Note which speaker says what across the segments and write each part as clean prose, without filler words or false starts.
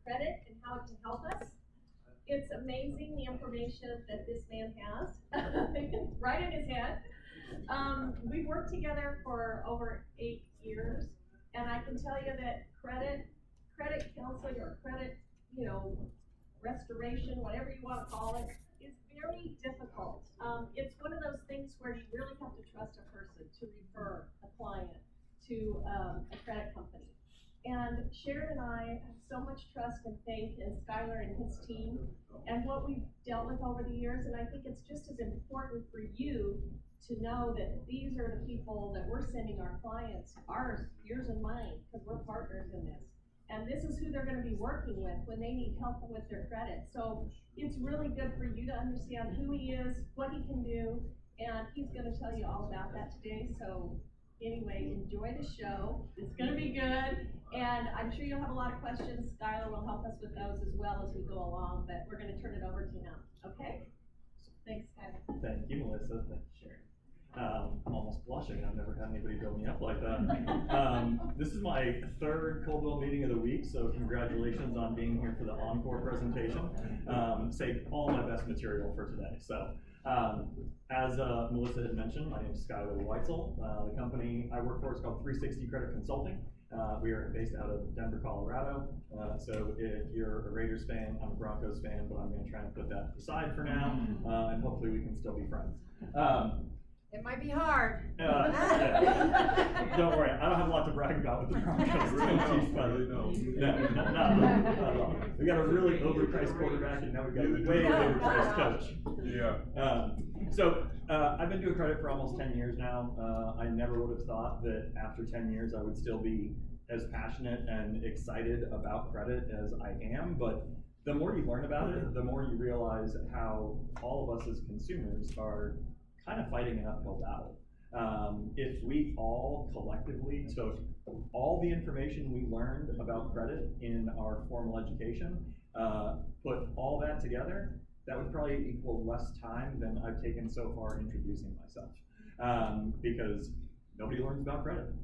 Speaker 1: credit and how it can help us. It's amazing the information that this man has, right in his head. We've worked together for over 8 years, and I can tell you that credit counseling or credit, restoration, whatever you want to call it, is very difficult. It's one of those things where you really have to trust a person to refer a client to a credit company. And Sharon and I have so much trust and faith in Skylar and his team and what we've dealt with over the years. And I think it's just as important for you to know that these are the people that we're sending our clients, ours, yours and mine, because we're partners in this. And this is who they're going to be working with when they need help with their credit. So it's really good for you to understand who he is, what he can do, and he's going to tell you all about that today. So anyway, enjoy the show. It's going to be good. And I'm sure you'll have a lot of questions. Skylar will help us with those as well as we go along, but we're going to turn it over to you now. Okay? Thanks, Skylar.
Speaker 2: Thank you, Melissa. Thank you, Sharon. I'm almost blushing. I've never had anybody build me up like that. This is my third Coldwell meeting of the week, so congratulations on being here for the encore presentation. Saved all my best material for today. So, as Melissa had mentioned, my name is Skylar Weitzel. The company I work for is called 360 Credit Consulting. We are based out of Denver, Colorado. So if you're a Raiders fan, I'm a Broncos fan, but I'm going to try and put that aside for now, and hopefully we can still be friends.
Speaker 3: It might be hard.
Speaker 2: Yeah. Don't worry, I don't have a lot to brag about with the Broncos. We got a really overpriced quarterback, and now we've got a way overpriced coach.
Speaker 4: Yeah.
Speaker 2: So I've been doing credit for almost 10 years now. I never would have thought that after 10 years I would still be as passionate and excited about credit as I am, but the more you learn about it, the more you realize how all of us as consumers are kind of fighting an uphill battle. If we all collectively took all the information we learned about credit in our formal education, put all that together, that would probably equal less time than I've taken so far introducing myself, because nobody learns about credit.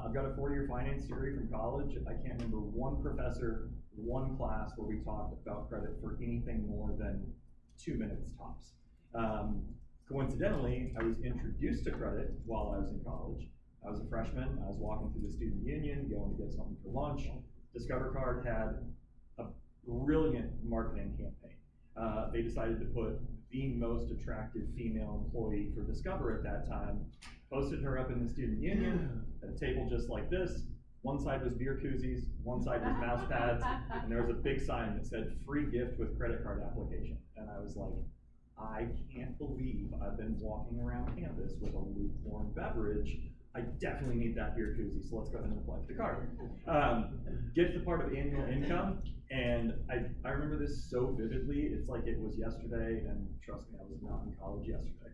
Speaker 2: I've got a 4-year finance degree from college. I can't remember one professor, one class where we talked about credit for anything more than 2 minutes tops. Coincidentally, I was introduced to credit while I was in college. I was a freshman. I was walking through the student union, going to get something for lunch. Discover Card had a brilliant marketing campaign. They decided to put the most attractive female employee for Discover at that time, posted her up in the student union at a table just like this. One side was beer koozies, one side was mouse pads, and there was a big sign that said free gift with credit card application. And I was like, I can't believe I've been walking around campus with a lukewarm beverage. I definitely need that beer koozie, so let's go ahead and apply for the card. Get to the part of annual income, and I remember this so vividly. It's like it was yesterday, and trust me, I was not in college yesterday.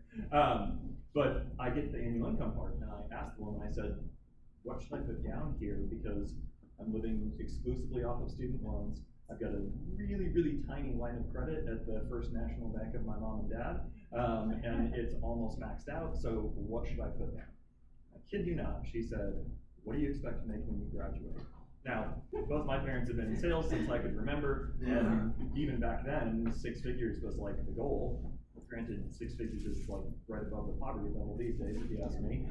Speaker 2: But I get to the annual income part, and I asked the woman, I said, what should I put down here? Because I'm living exclusively off of student loans. I've got a really, really tiny line of credit at the First National Bank of my mom and dad, and it's almost maxed out, so what should I put down? I kid you not, she said, what do you expect to make when you graduate? Now, both my parents have been in sales since I could remember, and even back then, 6 figures was like the goal. Granted, 6 figures is like right above the poverty level these days, if you ask me.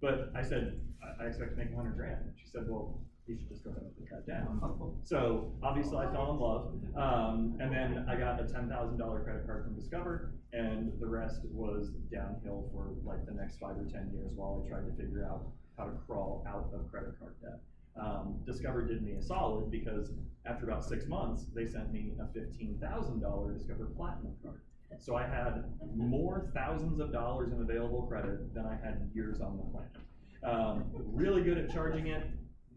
Speaker 2: But I said, I expect to make 100 grand. And she said, well, you should just go ahead and put that down. So obviously I fell in love. And then I got a $10,000 credit card from Discover, and the rest was downhill for like the next 5 or 10 years while I tried to figure out how to crawl out of credit card debt. Discover did me a solid because after about 6 months, they sent me a $15,000 Discover Platinum card. So I had more thousands of dollars in available credit than I had years on the planet. Really good at charging it,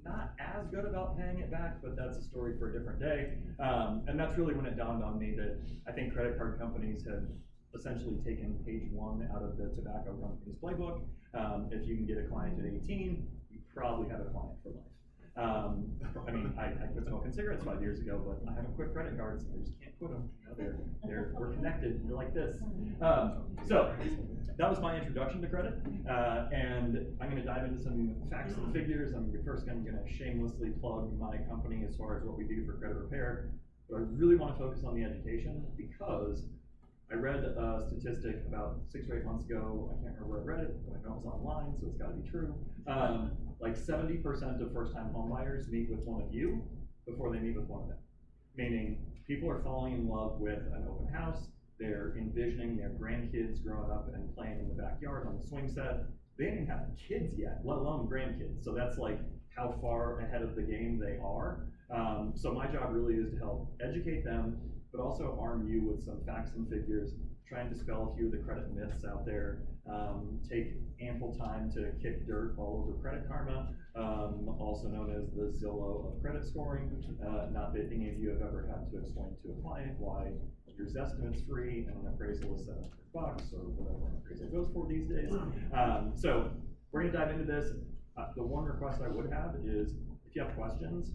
Speaker 2: not as good about paying it back, but that's a story for a different day. And that's really when it dawned on me that I think credit card companies have essentially taken page 1 out of the tobacco company's playbook. If you can get a client at 18, you probably have a client for life. I mean, I quit smoking cigarettes 5 years ago, but I have a quick credit card, so I just can't quit them. You know, we're connected, they're like this. So that was my introduction to credit, and I'm gonna dive into some facts and figures. I'm gonna shamelessly plug my company as far as what we do for credit repair, but I really wanna focus on the education because I read a statistic about 6 or 8 months ago. I can't remember where I read it, but I know it was online, so it's gotta be true. Like 70% of first-time homebuyers meet with one of you before they meet with one of them. Meaning, people are falling in love with an open house, they're envisioning their grandkids growing up and playing in the backyard on the swing set. They didn't even have kids yet, let alone grandkids. So that's like how far ahead of the game they are. So my job really is to help educate them, but also arm you with some facts and figures, try and dispel a few of the credit myths out there, take ample time to kick dirt all over Credit Karma, also known as the Zillow of credit scoring. Not that any of you have ever had to explain to a client why your Zestimate's free and an appraisal is $700 or whatever an appraisal goes for these days. So we're gonna dive into this. The one request I would have is, if you have questions,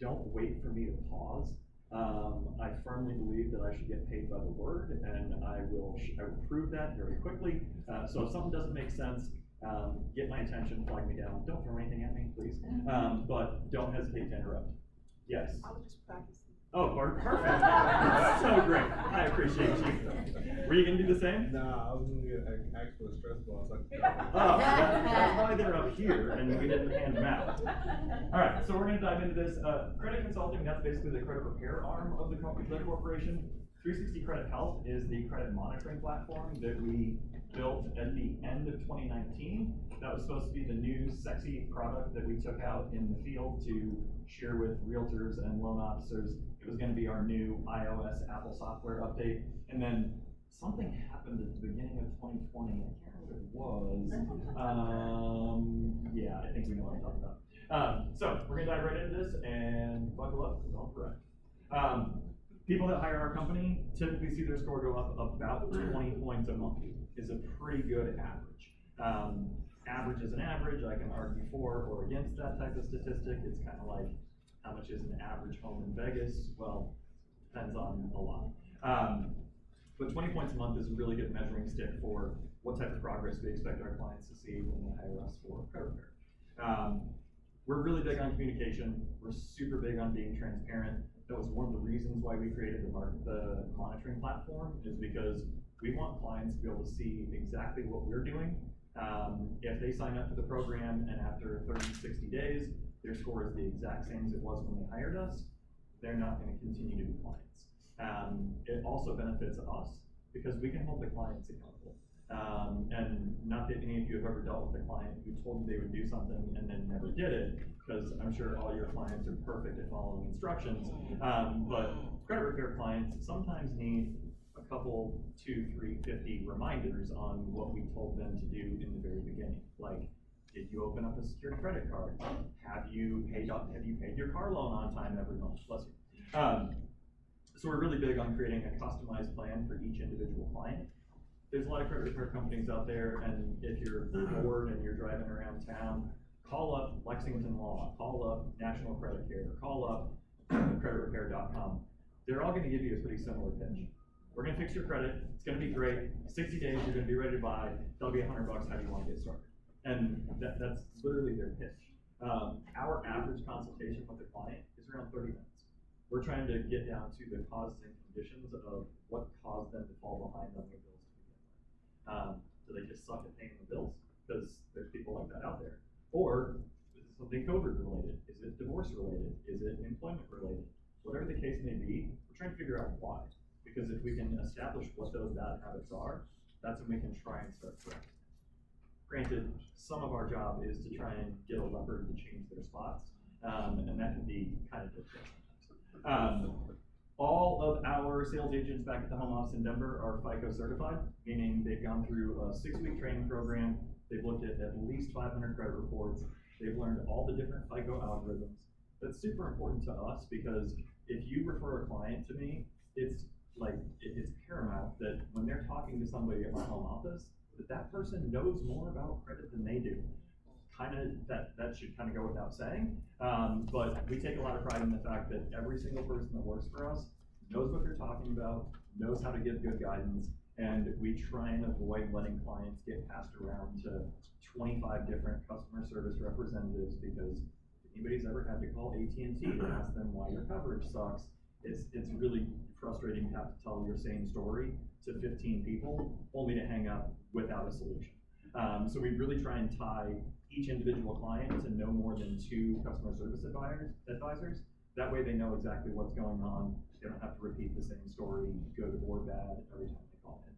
Speaker 2: don't wait for me to pause. I firmly believe that I should get paid by the word, and I will prove that very quickly. So if something doesn't make sense, get my attention, flag me down. Don't throw anything at me, please. But don't hesitate to interrupt. Yes?
Speaker 3: I was just practicing.
Speaker 2: Oh, perfect. So great. I appreciate you. Were you gonna do the same?
Speaker 4: Nah, I was gonna get actual stress balls.
Speaker 2: Oh, that's why they're up here and we didn't hand them out. All right, so we're gonna dive into this. Credit consulting, that's basically the credit repair arm of the corporation. 360 Credit Health is the credit monitoring platform that we built at the end of 2019. That was supposed to be the new sexy product that we took out in the field to share with realtors and loan officers. It was gonna be our new iOS Apple software update. And then something happened at the beginning of 2020. I can't remember what it was. Yeah, I think we know what I'm talking about. So we're gonna dive right into this and buckle up, because I'm correct. People that hire our company typically see their score go up about 20 points a month. Is a pretty good average. Average is an average. I can argue for or against that type of statistic. It's kind of like, how much is an average home in Vegas? Well, depends on a lot. But 20 points a month is a really good measuring stick for what type of progress we expect our clients to see when they hire us for credit repair. We're really big on communication. We're super big on being transparent. That was one of the reasons why we created the monitoring platform, is because we want clients to be able to see exactly what we're doing. If they sign up for the program and after 30 to 60 days, their score is the exact same as it was when they hired us, they're not going to continue to be clients. It also benefits us because we can hold the clients accountable. And not that any of you have ever dealt with a client who told you they would do something and then never did it, because I'm sure all your clients are perfect at following instructions. But credit repair clients sometimes need a couple, 2, 3, 50 reminders on what we told them to do in the very beginning. Like, did you open up a secured credit card? Have you paid your car loan on time every month? Bless you. So we're really big on creating a customized plan for each individual client. There's a lot of credit repair companies out there, and if you're bored and you're driving around town, call up Lexington Law, call up National Credit Care, call up creditrepair.com. They're all gonna give you a pretty similar pitch. We're gonna fix your credit, it's gonna be great, 60 days, you're gonna be ready to buy, that'll be $100, how do you wanna get started? And that's literally their pitch. Our average consultation with the client is around 30 minutes. We're trying to get down to the causes and conditions of what caused them to fall behind on their bills to begin with. Do they just suck at paying the bills? Because there's people like that out there. Or is it something COVID related? Is it divorce related? Is it employment related? Whatever the case may be, we're trying to figure out why. Because if we can establish what those bad habits are, that's when we can try and start correcting. Granted, some of our job is to try and get a leopard to change their spots, and that can be kind of difficult sometimes. All of our sales agents back at the home office in Denver are FICO certified, meaning they've gone through a 6-week training program, they've looked at least 500 credit reports, they've learned all the different FICO algorithms. That's super important to us because if you refer a client to me, it's paramount that when they're talking to somebody at my home office, that person knows more about credit than they do. that should kind of go without saying. But we take a lot of pride in the fact that every single person that works for us knows what they're talking about, knows how to give good guidance, and we try and avoid letting clients get passed around to 25 different customer service representatives, because if anybody's ever had to call AT&T to ask them why your coverage sucks, it's really frustrating to have to tell your same story to 15 people, only to hang up without a solution. So we really try and tie each individual client to no more than 2 customer service advisors. That way they know exactly what's going on. They don't have to repeat the same story, good or bad, every time they call in.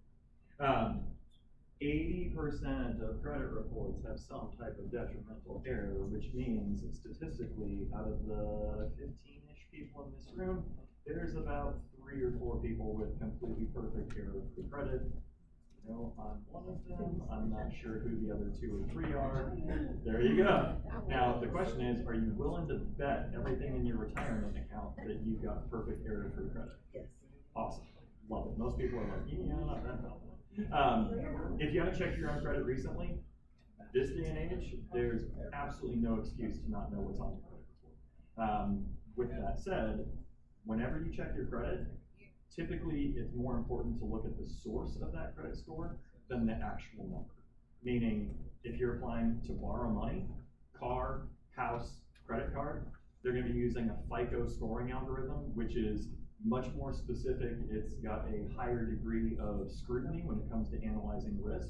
Speaker 2: 80% of credit reports have some type of detrimental error, which means statistically, out of the 15-ish people in this room, there's about 3 or 4 people with completely perfect error-free credit. No, I'm one of them. I'm not sure who the other 2 or 3 are. There you go. Now, the question is, are you willing to bet everything in your retirement account that you've got perfect error-free credit?
Speaker 3: Yes.
Speaker 2: Awesome. Love it. Most people are like, yeah, I'm not that confident. If you haven't checked your own credit recently, this day and age, there's absolutely no excuse to not know what's on your credit report. With that said, whenever you check your credit, typically it's more important to look at the source of that credit score than the actual number. Meaning, if you're applying to borrow money, car, house, credit card, they're gonna be using a FICO scoring algorithm, which is much more specific. It's got a higher degree of scrutiny when it comes to analyzing risk,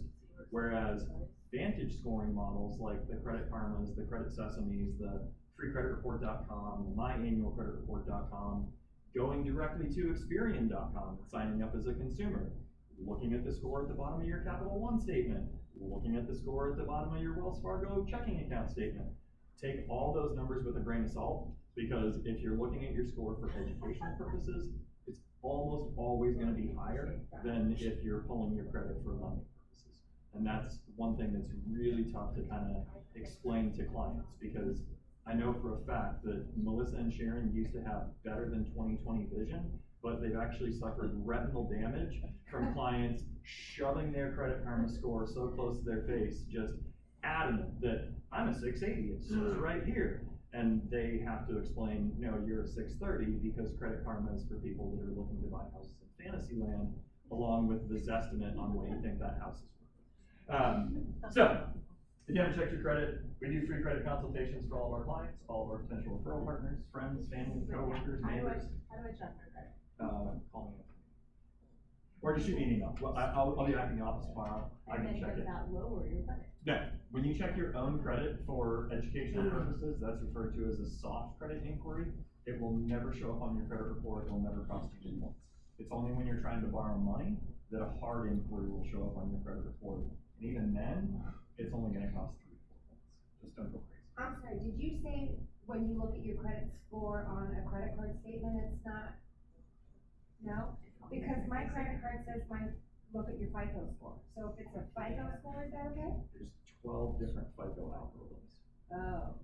Speaker 2: whereas Vantage scoring models like the Credit Karmas, the Credit Sesames, the freecreditreport.com, the myannualcreditreport.com, going directly to Experian.com and signing up as a consumer, looking at the score at the bottom of your Capital One statement, looking at the score at the bottom of your Wells Fargo checking account statement. Take all those numbers with a grain of salt, because if you're looking at your score for educational purposes, it's almost always going to be higher than if you're pulling your credit for lending purposes. And that's one thing that's really tough to kind of explain to clients, because I know for a fact that Melissa and Sharon used to have better than 20/20 vision, but they've actually suffered retinal damage from clients shoving their Credit Karma score so close to their face, just adamant that I'm a 680, it's right here. And they have to explain, no, you're a 630, because Credit Karma is for people that are looking to buy houses in Fantasyland, along with the Zestimate on what you think that house is worth. So, if you haven't checked your credit, we do free credit consultations for all of our clients, all of our potential referral partners, friends, family, coworkers, neighbors.
Speaker 3: How do I check my credit?
Speaker 2: Call me up. Or just shoot me an email. Well, I'll be back in the office tomorrow. I can check it.
Speaker 3: That lower your credit.
Speaker 2: No, when you check your own credit for educational purposes, that's referred to as a soft credit inquiry. It will never show up on your credit report. It will never cost you any points. It's only when you're trying to borrow money that a hard inquiry will show up on your credit report. And even then, it's only going to cost 3 or 4 points. Just don't go crazy.
Speaker 5: I'm sorry, did you say when you look at your credit score on a credit card statement, it's not? No? Because my credit card says look at your FICO score. So if it's a FICO score, is that okay?
Speaker 2: There's 12 different FICO algorithms.
Speaker 5: Oh.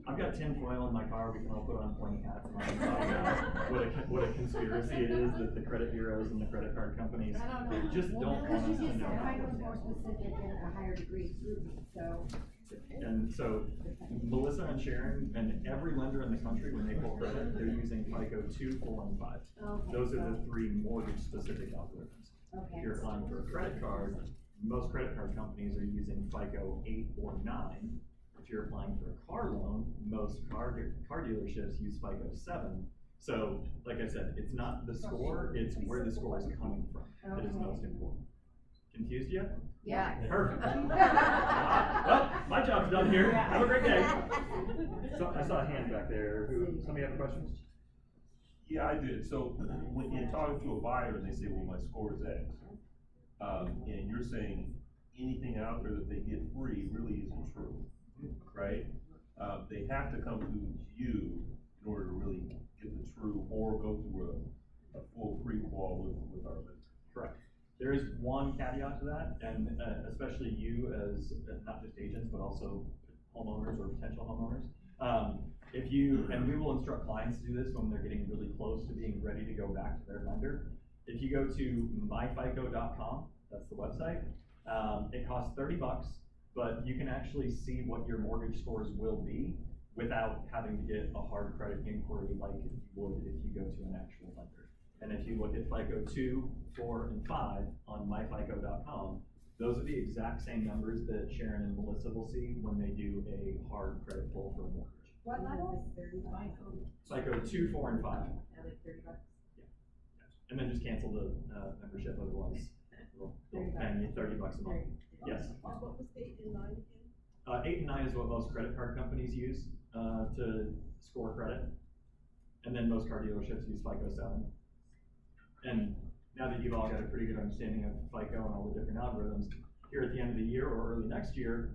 Speaker 2: I've got tin foil in my car. We can all put on pointy hats and talk about what a conspiracy it is that the credit bureaus and the credit card companies
Speaker 5: I don't know.
Speaker 2: just don't
Speaker 5: Because
Speaker 2: want us
Speaker 5: you
Speaker 2: to
Speaker 5: just said
Speaker 2: know.
Speaker 5: FICO is more specific and a higher degree of scrutiny, so.
Speaker 2: And so Melissa and Sharon and every lender in the country, when they pull credit, they're using FICO 2, 4, and 5.
Speaker 5: Okay,
Speaker 2: Those are the
Speaker 5: so-
Speaker 2: 3 mortgage-specific algorithms.
Speaker 5: Okay.
Speaker 2: If you're applying for a credit card, most credit card companies are using FICO 8 or 9. If you're applying for a car loan, most car dealerships use FICO 7. So, like I said, it's not the score, it's where the score is coming from that is most important. Confused yet?
Speaker 5: Yeah.
Speaker 2: Perfect. Well, my job's done here. Have a great day. So, I saw a hand back there. Somebody have questions?
Speaker 6: Yeah, I did. So when you're talking to a buyer and they say, well, my score is X, and you're saying anything out there that they get free really isn't true, right? They have to come to you in order to really get the true, or go through a full pre-qual with our vendor.
Speaker 2: Correct. There is one caveat to that, and especially you as not just agents, but also homeowners or potential homeowners. If you, and we will instruct clients to do this when they're getting really close to being ready to go back to their lender. If you go to myfico.com, that's the website, it costs $30, but you can actually see what your mortgage scores will be without having to get a hard credit inquiry like you would if you go to an actual lender. And if you look at FICO 2, 4, and 5 on myfico.com, those are the exact same numbers that Sharon and Melissa will see when they do a hard credit pull for a mortgage.
Speaker 5: What level?
Speaker 2: FICO 2, 4, and 5.
Speaker 3: Like $30.
Speaker 2: And then just cancel the membership, otherwise they'll pay you $30 a month. Yes.
Speaker 3: What was 8 and 9 again?
Speaker 2: 8 and 9 is what most credit card companies use to score credit. And then most car dealerships use FICO 7. And now that you've all got a pretty good understanding of FICO and all the different algorithms, here at the end of the year or early next year,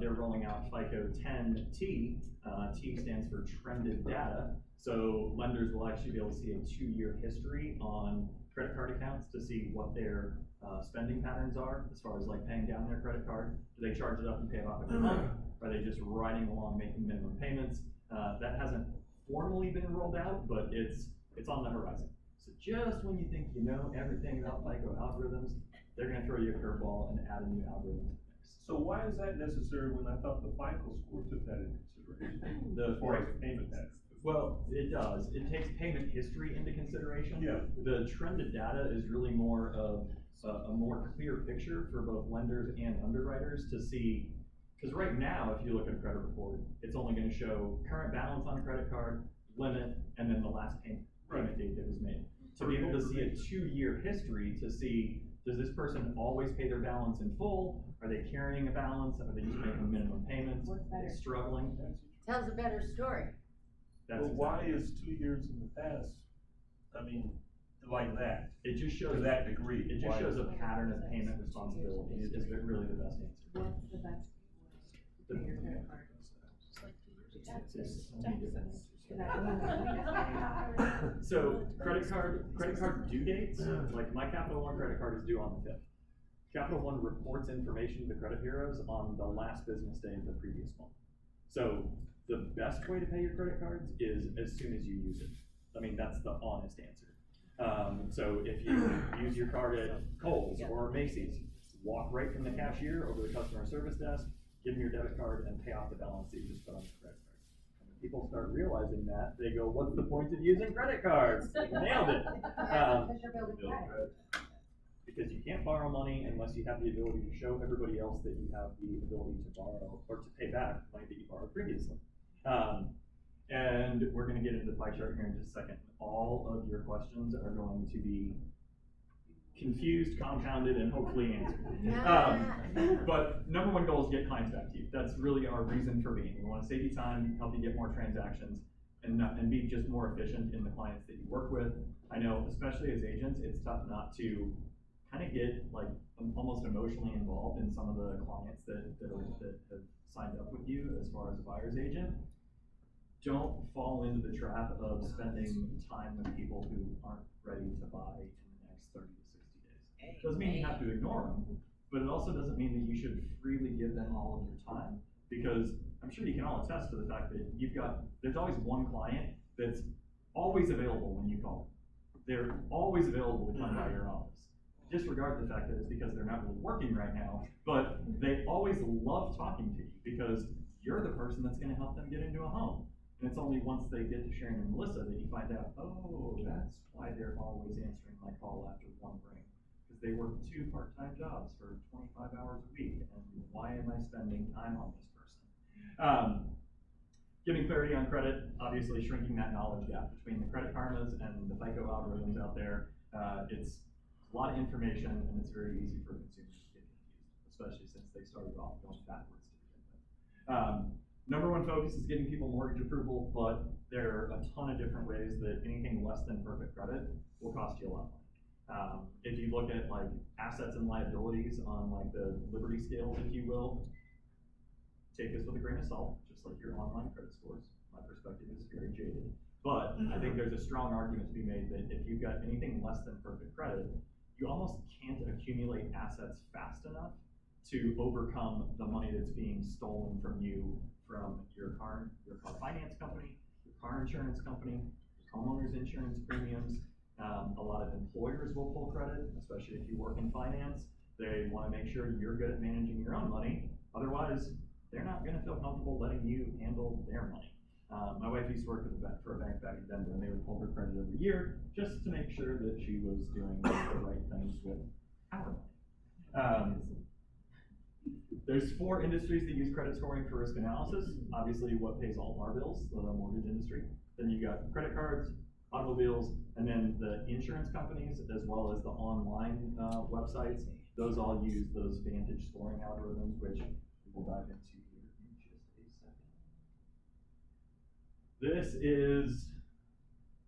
Speaker 2: they're rolling out FICO 10T. T stands for trended data. So lenders will actually be able to see a 2-year history on credit card accounts to see what their spending patterns are as far as like paying down their credit card. Do they charge it up and pay it off every month? Are they just riding along making minimum payments? That hasn't formally been rolled out, but it's on the horizon. So just when you think you know everything about FICO algorithms, they're gonna throw you a curveball and add a new algorithm to the mix.
Speaker 6: So why is that necessary when I thought the FICO score took that into consideration?
Speaker 2: The-
Speaker 6: As far as payment patterns?
Speaker 2: Well, it does. It takes payment history into consideration.
Speaker 6: Yeah.
Speaker 2: The trended data is really more of a more clear picture for both lenders and underwriters to see, because right now, if you look at a credit report, it's only gonna show current balance on a credit card, limit, and then the last payment date that was made. To be able to see a 2-year history to see, does this person always pay their balance in full? Are they carrying a balance? Are they just making minimum payments?
Speaker 5: What's
Speaker 2: Are they
Speaker 5: better?
Speaker 2: struggling?
Speaker 7: Tells a better story.
Speaker 2: That's
Speaker 6: But why
Speaker 2: exactly it.
Speaker 6: is 2 years in the past, I mean, like that,
Speaker 2: It just
Speaker 6: to
Speaker 2: shows
Speaker 6: that degree?
Speaker 2: It
Speaker 6: Why
Speaker 2: just shows
Speaker 6: is
Speaker 2: a pattern of payment responsibility is really the best answer.
Speaker 3: What's the best way to pay your credit card?
Speaker 2: So credit card due dates, like my Capital One credit card is due on the 5th. Capital One reports information to the credit bureaus on the last business day of the previous month. So the best way to pay your credit cards is as soon as you use it. I mean, that's the honest answer. So if you use your card at Kohl's or Macy's, walk right from the cashier over the customer service desk, give them your debit card and pay off the balance that you just put on the credit card. And when people start realizing that, they go, what's the point of using credit cards? Nailed it.
Speaker 5: Because you're building credit.
Speaker 2: Because you can't borrow money unless you have the ability to show everybody else that you have the ability to borrow or to pay back money that you borrowed previously. And we're gonna get into the pie chart here in just a second. All of your questions are going to be confused, compounded, and hopefully answered. But number one goal is get clients back to you. That's really our reason for being. We wanna save you time, help you get more transactions, and be just more efficient in the clients that you work with. I know, especially as agents, it's tough not to kind of get like almost emotionally involved in some of the clients that have signed up with you as far as a buyer's agent. Don't fall into the trap of spending time with people who aren't ready to buy in the next 30 to 60 days. Doesn't mean you have to ignore them, but it also doesn't mean that you should freely give them all of your time, because I'm sure you can all attest to the fact that there's always one client that's always available when you call them. They're always available to come by your office. Disregard the fact that it's because they're not really working right now, but they always love talking to you because you're the person that's gonna help them get into a home. And it's only once they get to Sharon and Melissa that you find out, oh, that's why they're always answering my call after one ring. Because they work 2 part-time jobs for 25 hours a week, and why am I spending time on this person? Giving clarity on credit, obviously shrinking that knowledge gap between the Credit Karmas and the FICO algorithms out there. It's a lot of information, and it's very easy for consumers to get confused, especially since they started off going backwards to begin with. Number one focus is getting people mortgage approval, but there are a ton of different ways that anything less than perfect credit will cost you a lot of money. If you look at like assets and liabilities on like the Liberty scales, if you will, take this with a grain of salt, just like your online credit scores. My perspective is very jaded, but I think there's a strong argument to be made that if you've got anything less than perfect credit, you almost can't accumulate assets fast enough to overcome the money that's being stolen from you from your car finance company, your car insurance company, your homeowner's insurance premiums. A lot of employers will pull credit, especially if you work in finance. They want to make sure you're good at managing your own money, Otherwise, they're not gonna feel comfortable letting you handle their money. My wife used to work for a bank back in Denver, and they would pull her credit every year just to make sure that she was doing the right things with our money. There's 4 industries that use credit scoring for risk analysis. Obviously, what pays all of our bills, the mortgage industry. Then you got credit cards, automobiles, and then the insurance companies, as well as the online websites. Those all use those Vantage scoring algorithms, which we'll dive into here in just a second. This is,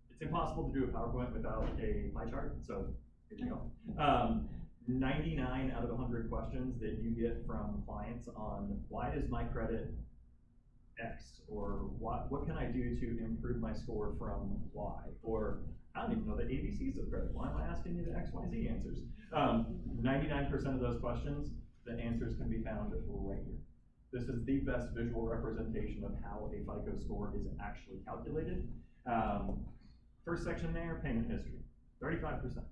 Speaker 2: it's impossible to do a PowerPoint without a pie chart, so here you go. 99 out of 100 questions that you get from clients on why is my credit X, or what can I do to improve my score from Y, or I don't even know the ABCs of credit. Why am I asking you the X, Y, Z answers? 99% of those questions, the answers can be found right here. This is the best visual representation of how a FICO score is actually calculated. First section there, payment history, 35%.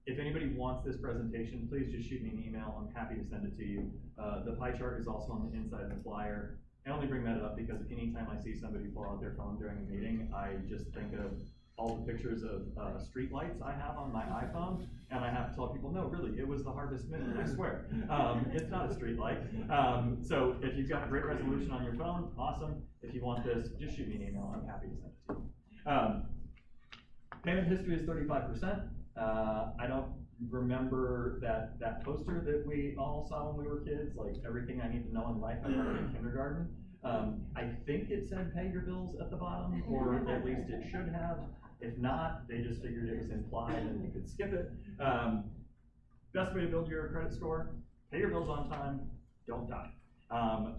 Speaker 2: If anybody wants this presentation, please just shoot me an email. I'm happy to send it to you. The pie chart is also on the inside of the flyer. I only bring that up because anytime I see somebody pull out their phone during a meeting, I just think of all the pictures of street lights I have on my iPhone, and I have to tell people, no, really, it was the Harvest Moon, I swear. It's not a street light. So if you've got a great resolution on your phone, awesome. If you want this, just shoot me an email. I'm happy to send it to you. Payment history is 35%. I don't remember that poster that we all saw when we were kids, like everything I need to know in life I learned in kindergarten. I think it said pay your bills at the bottom, or at least it should have. If not, they just figured it was implied and you could skip it. Best way to build your credit score, pay your bills on time, don't die.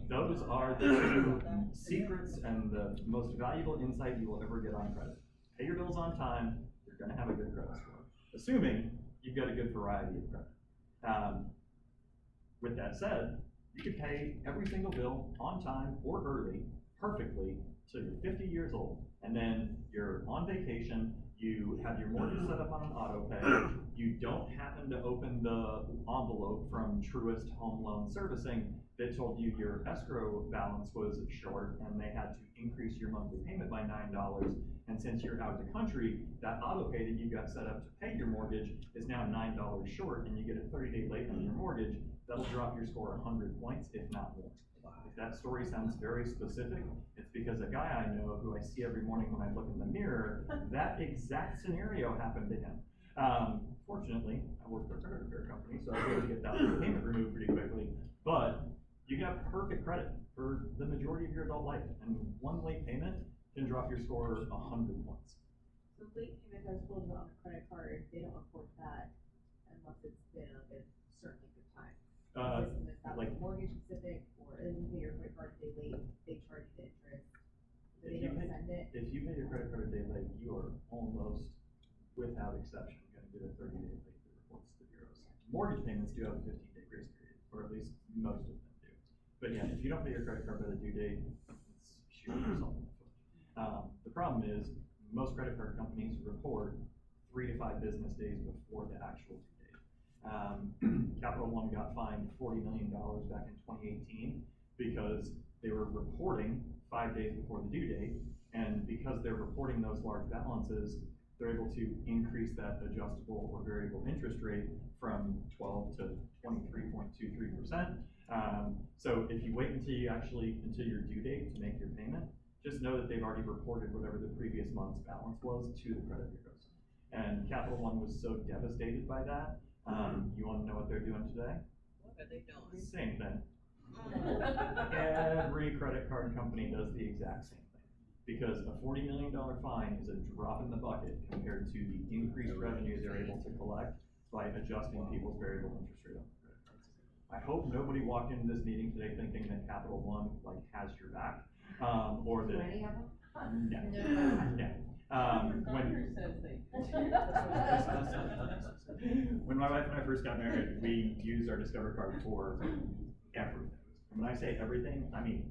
Speaker 2: Those are the 2 secrets and the most valuable insight you will ever get on credit. Pay your bills on time, you're gonna have a good credit score, assuming you've got a good variety of credit. With that said, you can pay every single bill on time or early, perfectly, till you're 50 years old, and then you're on vacation, you have your mortgage set up on an auto pay, you don't happen to open the envelope from Truist Home Loan Servicing that told you your escrow balance was short and they had to increase your monthly payment by $9, and since you're out of the country, that auto pay that you got set up to pay your mortgage is now $9 short, and you get a 30-day late on your mortgage, that'll drop your score 100 points, if not more. If that story sounds very specific, it's because a guy I know who I see every morning when I look in the mirror, that exact scenario happened to him. Fortunately, I work for a credit repair company, so I was able to get that payment removed pretty quickly, but you got perfect credit for the majority of your adult life, and one late payment can drop your score 100 points.
Speaker 3: So late payment that's pulled on a credit card, they don't report that unless it's been a certainly good time. Is that like mortgage specific, or if you pay your credit card a day late, they charge you the interest, but they don't send it?
Speaker 2: If you pay your credit card a day late, you are almost, without exception, gonna get a 30-day late that reports to the bureaus. Mortgage payments do have a 15-day grace period, or at least most of them do. But yeah, if you don't pay your credit card by the due date, it's shooting yourself in the foot. The problem is, most credit card companies report 3 to 5 business days before the actual due date. Capital One got fined $40 million back in 2018 because they were reporting 5 days before the due date, and because they're reporting those large balances, they're able to increase that adjustable or variable interest rate from 12 to 23.23%. So if you wait until your due date to make your payment, just know that they've already reported whatever the previous month's balance was to the credit bureaus. And Capital One was so devastated by that. You want to know what they're doing today?
Speaker 3: What are they doing?
Speaker 2: Same thing. Every credit card company does the exact same thing, because a $40 million fine is a drop in the bucket compared to the increased revenue they're able to collect by adjusting people's variable interest rate on the credit cards. I hope nobody walked into this meeting today thinking that Capital One has your back, or that.
Speaker 5: Any of them?
Speaker 2: No. When my wife and I first got married, we used our Discover card for everything. And when I say everything, I mean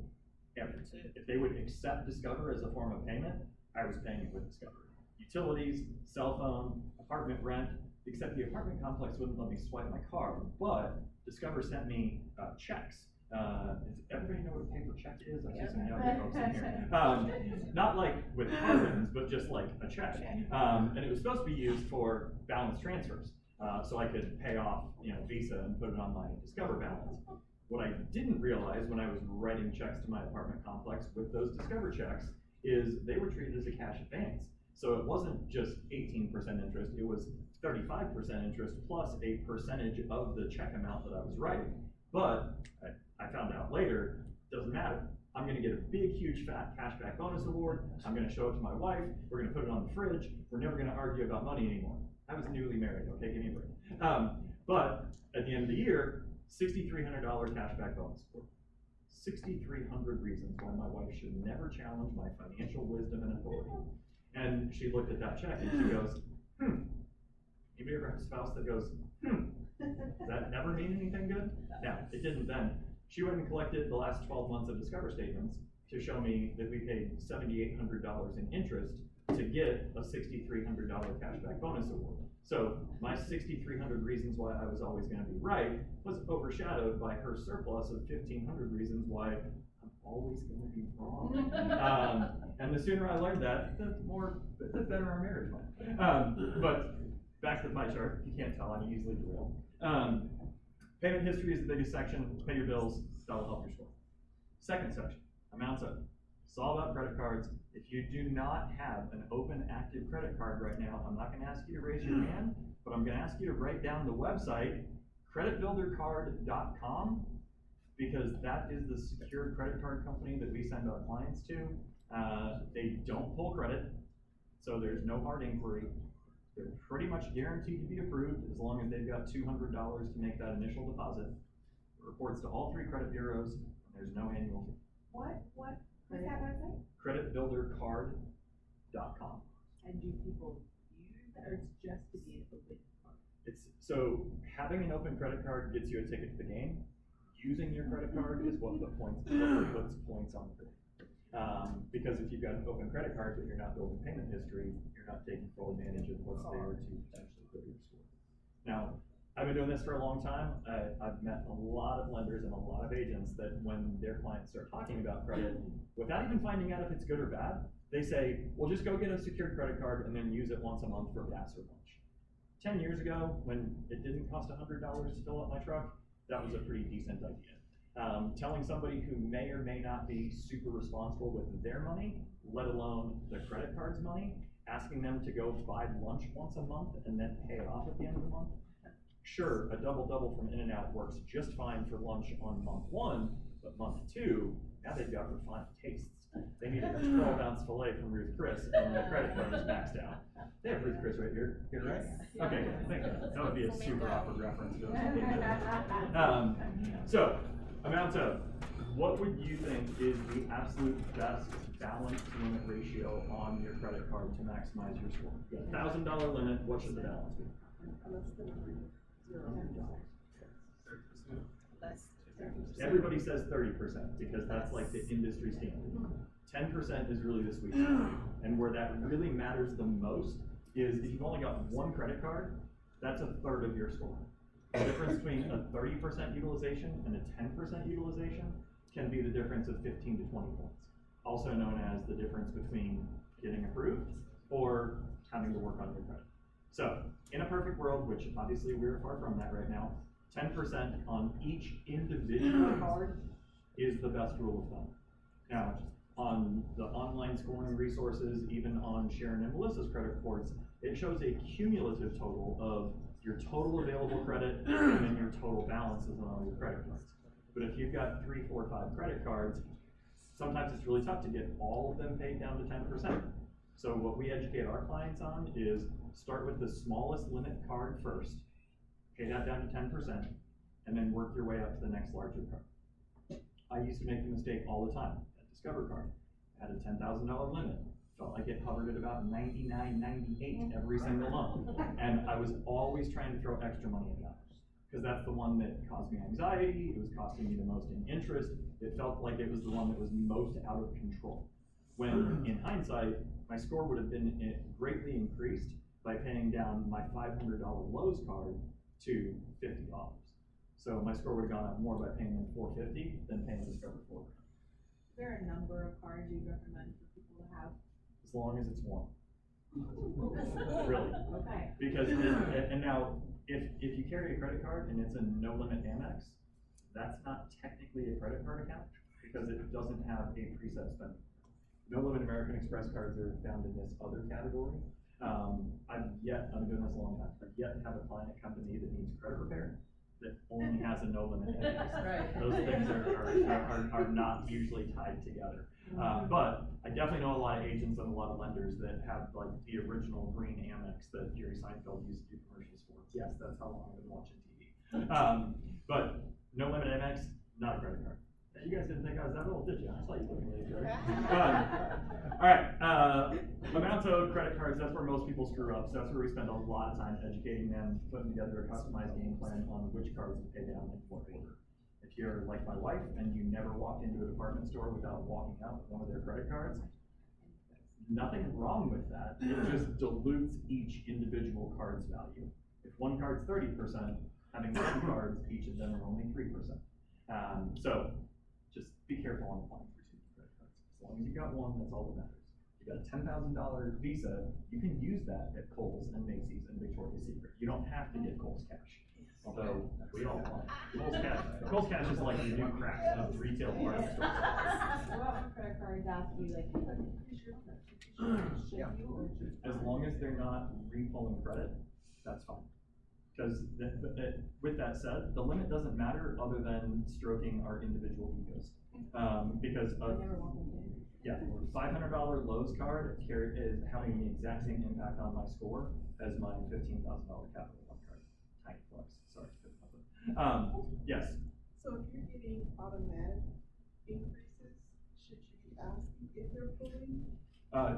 Speaker 2: everything. If they would accept Discover as a form of payment, I was paying it with Discover. Utilities, cell phone, apartment rent, except the apartment complex wouldn't let me swipe my card, but Discover sent me checks. Does everybody know what a paper check is? I see some younger folks in here. Not like with carbons, but just like a check. And it was supposed to be used for balance transfers. So I could pay off, Visa and put it on my Discover balance. What I didn't realize when I was writing checks to my apartment complex with those Discover checks is they were treated as a cash advance. So it wasn't just 18% interest, it was 35% interest plus a percentage of the check amount that I was writing. But I found out later, doesn't matter. I'm gonna get a big, huge, fat cashback bonus award. I'm gonna show it to my wife. We're gonna put it on the fridge. We're never gonna argue about money anymore. I was newly married, okay, give me a break. But at the end of the year, $6,300 cashback bonus award. 6,300 reasons why my wife should never challenge my financial wisdom and authority. And she looked at that check and she goes, Anybody ever have a spouse that goes, does that never mean anything good? No, it didn't then. She went and collected the last 12 months of Discover statements to show me that we paid $7,800 in interest to get a $6,300 cashback bonus award. So my 6,300 reasons why I was always gonna be right was overshadowed by her surplus of 1,500 reasons why I'm always gonna be wrong. And the sooner I learned that, the better our marriage went. But back to the pie chart, you can't tell, I'm easily derailed. Payment history is the biggest section, pay your bills, that'll help your score. Second section, amounts owed. It's all about credit cards. If you do not have an open active credit card right now, I'm not gonna ask you to raise your hand, but I'm gonna ask you to write down the website, creditbuildercard.com, because that is the secured credit card company that we send our clients to. They don't pull credit, so there's no hard inquiry. They're pretty much guaranteed to be approved as long as they've got $200 to make that initial deposit. It reports to all 3 credit bureaus, and there's no annual fee.
Speaker 5: What's that website?
Speaker 2: Creditbuildercard.com.
Speaker 3: And do people use that, or it's just to be an open card?
Speaker 2: So having an open credit card gets you a ticket to the game. Using your credit card is what puts points on the board. Because if you've got an open credit card but you're not building payment history, you're not taking full advantage of what's there to potentially build your score. Now, I've been doing this for a long time. I've met a lot of lenders and a lot of agents that when their clients start talking about credit, without even finding out if it's good or bad, they say, well, just go get a secured credit card and then use it once a month for gas or lunch. 10 years ago, when it didn't cost $100 to fill up my truck, that was a pretty decent idea. Telling somebody who may or may not be super responsible with their money, let alone the credit card's money, asking them to go buy lunch once a month and then pay it off at the end of the month. Sure, a double-double from In-N-Out works just fine for lunch on month 1, but month 2, now they've got refined tastes. They need a 12-ounce filet from Ruth Chris, and the credit card is maxed out. They have Ruth Chris right here, right? Okay, thank you. That would be a super awkward reference. So, amount of, what would you think is the absolute best balance limit ratio on your credit card to maximize your score? You got a $1,000 limit, what should the balance be? Everybody says 30% because that's like the industry standard. 10% is really the sweet spot. And where that really matters the most is if you've only got one credit card, that's a third of your score. The difference between a 30% utilization and a 10% utilization can be the difference of 15 to 20 points. Also known as the difference between getting approved or having to work on your credit. So, in a perfect world, which obviously we're far from that right now, 10% on each individual card is the best rule of thumb. Now, on the online scoring resources, even on Sharon and Melissa's credit reports, it shows a cumulative total of your total available credit and then your total balances on all your credit cards. But if you've got 3, 4, 5 credit cards, sometimes it's really tough to get all of them paid down to 10%. So what we educate our clients on is start with the smallest limit card first, pay that down to 10%, and then work your way up to the next larger card. I used to make the mistake all the time at Discover Card. I had a $10,000 limit. Felt like it hovered at about $99.98 every single month. And I was always trying to throw extra money at that. Because that's the one that caused me anxiety, it was costing me the most in interest, it felt like it was the one that was most out of control. When, in hindsight, my score would have been greatly increased by paying down my $500 Lowe's card to $50. So my score would've gone up more by paying them $450 than paying Discover $4,000.
Speaker 3: Is there a number of cards you'd recommend for people to have?
Speaker 2: As long as it's one. Really.
Speaker 3: Okay.
Speaker 2: Because, and now, if you carry a credit card and it's a no limit Amex, that's not technically a credit card account because it doesn't have a preset spending. No limit American Express cards are found in this other category. I've been doing this a long time, I've yet to have a client come to me that needs credit repair that only has a no limit Amex.
Speaker 3: Right.
Speaker 2: Those things are not usually tied together. But I definitely know a lot of agents and a lot of lenders that have like the original green Amex that Jerry Seinfeld used to do commercials for. Yes, that's how long I've been watching TV. But no limit Amex, not a credit card. You guys didn't think I was that old, did you? I saw you looking at each other. All right, amounts owed, credit cards, that's where most people screw up. So that's where we spend a lot of time educating them, putting together a customized game plan on which cards to pay down in what order. If you're like my wife and you never walked into a department store without walking out with one of their credit cards, nothing wrong with that. It just dilutes each individual card's value. If one card's 30%, having 10 cards, each of them are only 3%. So just be careful on applying for 2 credit cards. As long as you got one, that's all that matters. You got a $10,000 Visa, you can use that at Kohl's and Macy's and Victoria's Secret. You don't have to get Kohl's Cash. Although, we all want it. Kohl's Cash is like the new crack of retail department stores.
Speaker 3: What about credit cards ask you like, should you or should?
Speaker 2: As long as they're not re-pulling credit, that's fine. Because with that said, the limit doesn't matter other than stroking our individual egos. Because
Speaker 3: I never want them to.
Speaker 2: yeah, $500 Lowe's card is having the exact same impact on my score as my $15,000 Capital One card. Tiny flex, sorry. Yes.
Speaker 8: So if you're getting automatic increases, should you be asking if they're pulling?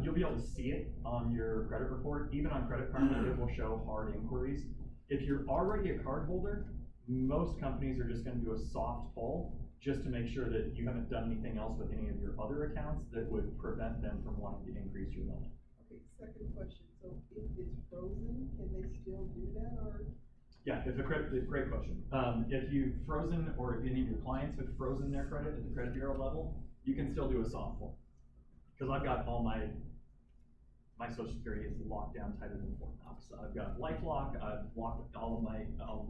Speaker 2: You'll be able to see it on your credit report. Even on Credit Karma, it will show hard inquiries. If you're already a card holder, most companies are just gonna do a soft pull just to make sure that you haven't done anything else with any of your other accounts that would prevent them from wanting to increase your limit.
Speaker 8: Okay, second question, so if it's frozen, can they still do that, or?
Speaker 2: Yeah, it's a great question. If you've frozen, or if any of your clients have frozen their credit at the credit bureau level, you can still do a soft pull. Because I've got all my Social Security is locked down tighter than Fort Knox. I've got LifeLock, I've locked all of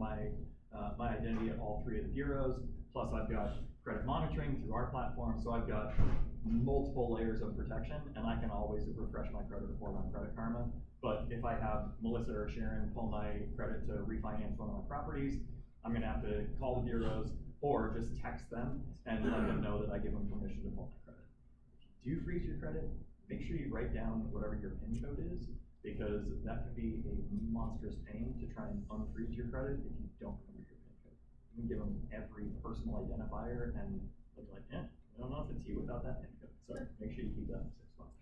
Speaker 2: my identity at all 3 of the bureaus, plus I've got credit monitoring through our platform, so I've got multiple layers of protection, and I can always refresh my credit report on Credit Karma. But if I have Melissa or Sharon pull my credit to refinance one of my properties, I'm gonna have to call the bureaus or just text them and let them know that I give them permission to pull my credit. If you do freeze your credit, make sure you write down whatever your PIN code is, because that can be a monstrous pain to try and unfreeze your credit if you don't remember your PIN code. You can give them every personal identifier and they'll be like, I don't know if it's you without that PIN code. So make sure you keep that in 6 months.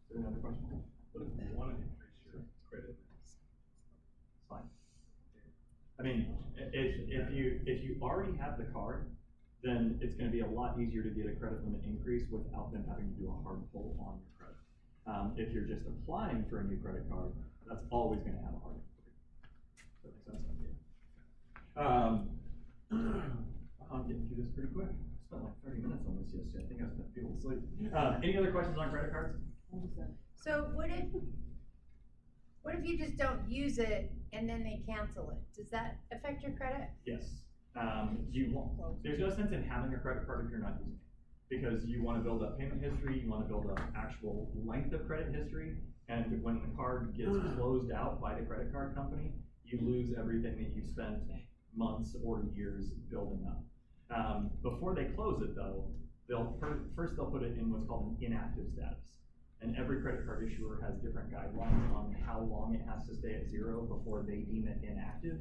Speaker 2: Is there another question?
Speaker 4: What if you want to increase your credit limits?
Speaker 2: It's fine. I mean, if you already have the card, then it's gonna be a lot easier to get a credit limit increase without them having to do a hard pull on your credit. If you're just applying for a new credit card, that's always gonna have a hard pull. Does that make sense? I'm getting through this pretty quick. I spent like 30 minutes on this yesterday. I think I spent people asleep. Any other questions on credit cards?
Speaker 7: So what if you just don't use it and then they cancel it? Does that affect your credit?
Speaker 2: Yes. There's no sense in having a credit card if you're not using it. Because you wanna build up payment history, you wanna build up actual length of credit history, and when the card gets closed out by the credit card company, you lose everything that you spent months or years building up. Before they close it though, they'll put it in what's called an inactive status. And every credit card issuer has different guidelines on how long it has to stay at 0 before they deem it inactive.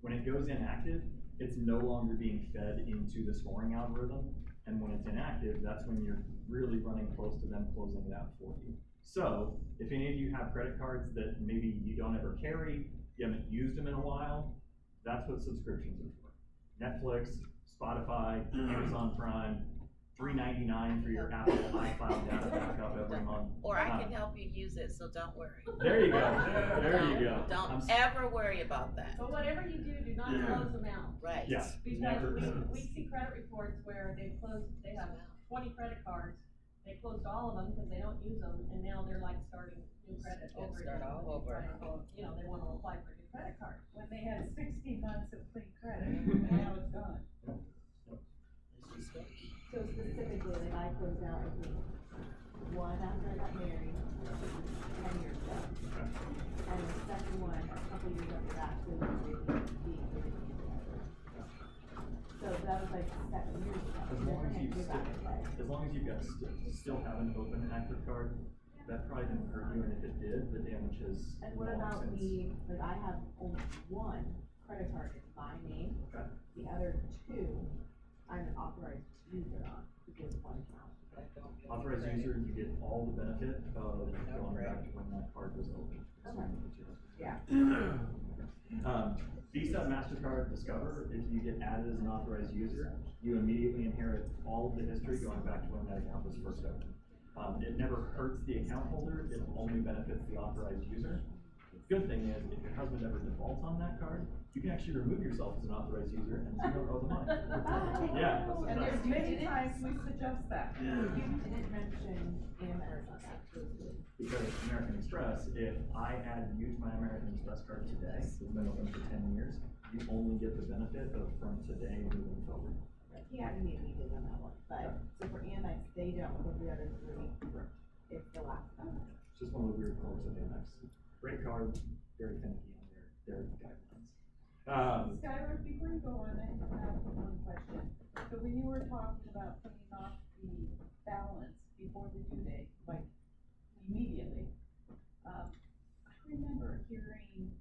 Speaker 2: When it goes inactive, it's no longer being fed into the scoring algorithm. And when it's inactive, that's when you're really running close to them closing it out for you. So if any of you have credit cards that maybe you don't ever carry, you haven't used them in a while, that's what subscriptions are for. Netflix, Spotify, Amazon Prime, $3.99 for your Apple iCloud data backup every month.
Speaker 9: Or I can help you use it, so don't worry.
Speaker 2: There you go, there you go.
Speaker 9: Don't ever worry about that.
Speaker 1: But whatever you do not close them out.
Speaker 9: Right.
Speaker 2: Yeah,
Speaker 1: Because
Speaker 2: never.
Speaker 1: we see credit reports where they have 20 credit cards, they closed all of them because they don't use them, and now they're like starting new credit
Speaker 9: Yeah,
Speaker 1: over
Speaker 9: start
Speaker 1: again.
Speaker 9: all over.
Speaker 1: You know, they wanna apply for a new credit card.
Speaker 8: When they had 60 months of clean credit, and now it's gone.
Speaker 3: So specifically, like I closed out, I think, one after I got married, 10 years ago. And the second one, a couple years after that, so we were being really together. So that was like 7 years ago.
Speaker 2: As long as you
Speaker 3: Go back and play.
Speaker 2: as long as you've got, still have an open active card, that probably didn't hurt you, and if it did, the damage is
Speaker 3: And what
Speaker 2: long
Speaker 3: about
Speaker 2: since.
Speaker 3: like I have only one credit card in my name.
Speaker 2: Okay.
Speaker 3: The other two, I'm an authorized user on, because one account.
Speaker 2: Authorized user, you get all the benefit of going back to when that card was open.
Speaker 3: Okay. Yeah.
Speaker 2: Visa, MasterCard, Discover, if you get added as an authorized user, you immediately inherit all of the history going back to when that account was first opened. It never hurts the account holder, it only benefits the authorized user. The good thing is, if your husband ever defaults on that card, you can actually remove yourself as an authorized user and you don't owe the money. Yeah.
Speaker 8: And there's many times we suggest that.
Speaker 3: You didn't mention Amex on that,
Speaker 2: Because American Express, if I add you to my American Express card today, it's been open for 10 years, you only get the benefit of from today moving forward.
Speaker 3: He had me did on that one, but, so for Amex, they don't, for the other three, it's the last one.
Speaker 2: It's just one of the weird quirks of Amex. Great card, very finicky on their guidelines.
Speaker 8: Skylar, before you go on, I have one question. So when you were talking about putting off the balance before the due date, like immediately, I remember hearing,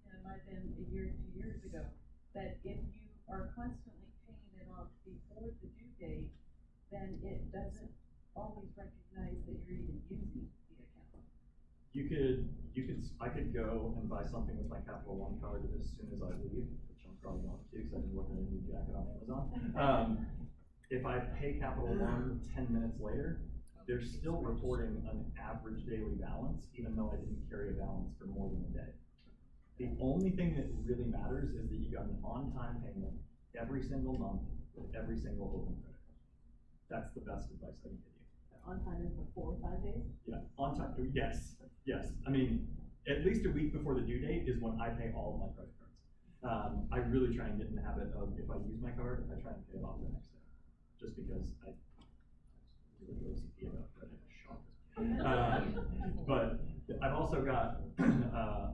Speaker 8: it might have been a year, 2 years ago, that if you are constantly paying it off before the due date, then it doesn't always recognize that you're even using the account.
Speaker 2: I could go and buy something with my Capital One card as soon as I leave, which I'm probably going to, because I've been looking at a new jacket on Amazon. If I pay Capital One 10 minutes later, they're still reporting an average daily balance, even though I didn't carry a balance for more than a day. The only thing that really matters is that you got an on-time payment every single month with every single open credit card. That's the best advice I can give you.
Speaker 3: On time is before 5 days?
Speaker 2: Yeah, on time, yes. I mean, at least a week before the due date is when I pay all of my credit cards. I really try and get in the habit of, if I use my card, I try and pay it off the next day. Just because I'm really OCD about credit, shocker. But I've also got,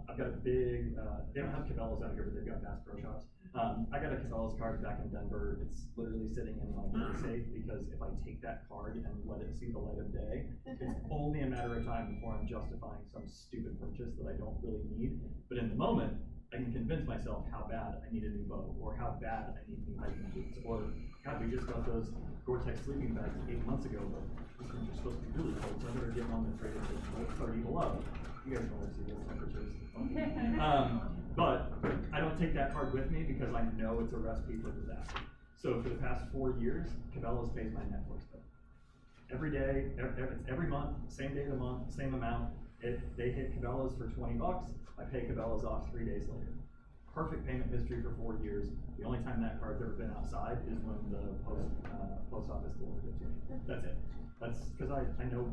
Speaker 2: I've got a big, they don't have Cabela's out here, but they've got Bass Pro Shops. I got a Cabela's card back in Denver. It's literally sitting in my bank safe, because if I take that card and let it see the light of day, it's only a matter of time before I'm justifying some stupid purchase that I don't really need. But in the moment, I can convince myself how bad I need a new bow, or how bad I need new hiking boots, or God, we just got those Gore-Tex sleeping bags 8 months ago, but these ones are supposed to be really cold, so I better get one that's rated for 30 below. You guys want to see those temperatures. But I don't take that card with me because I know it's a recipe for disaster. So for the past 4 years, Cabela's pays my Netflix bill. Every day, it's every month, same day of the month, same amount. If they hit Cabela's for $20, I pay Cabela's off 3 days later. Perfect payment history for 4 years. The only time that card's ever been outside is when the post office delivered it to me. That's it. That's because I know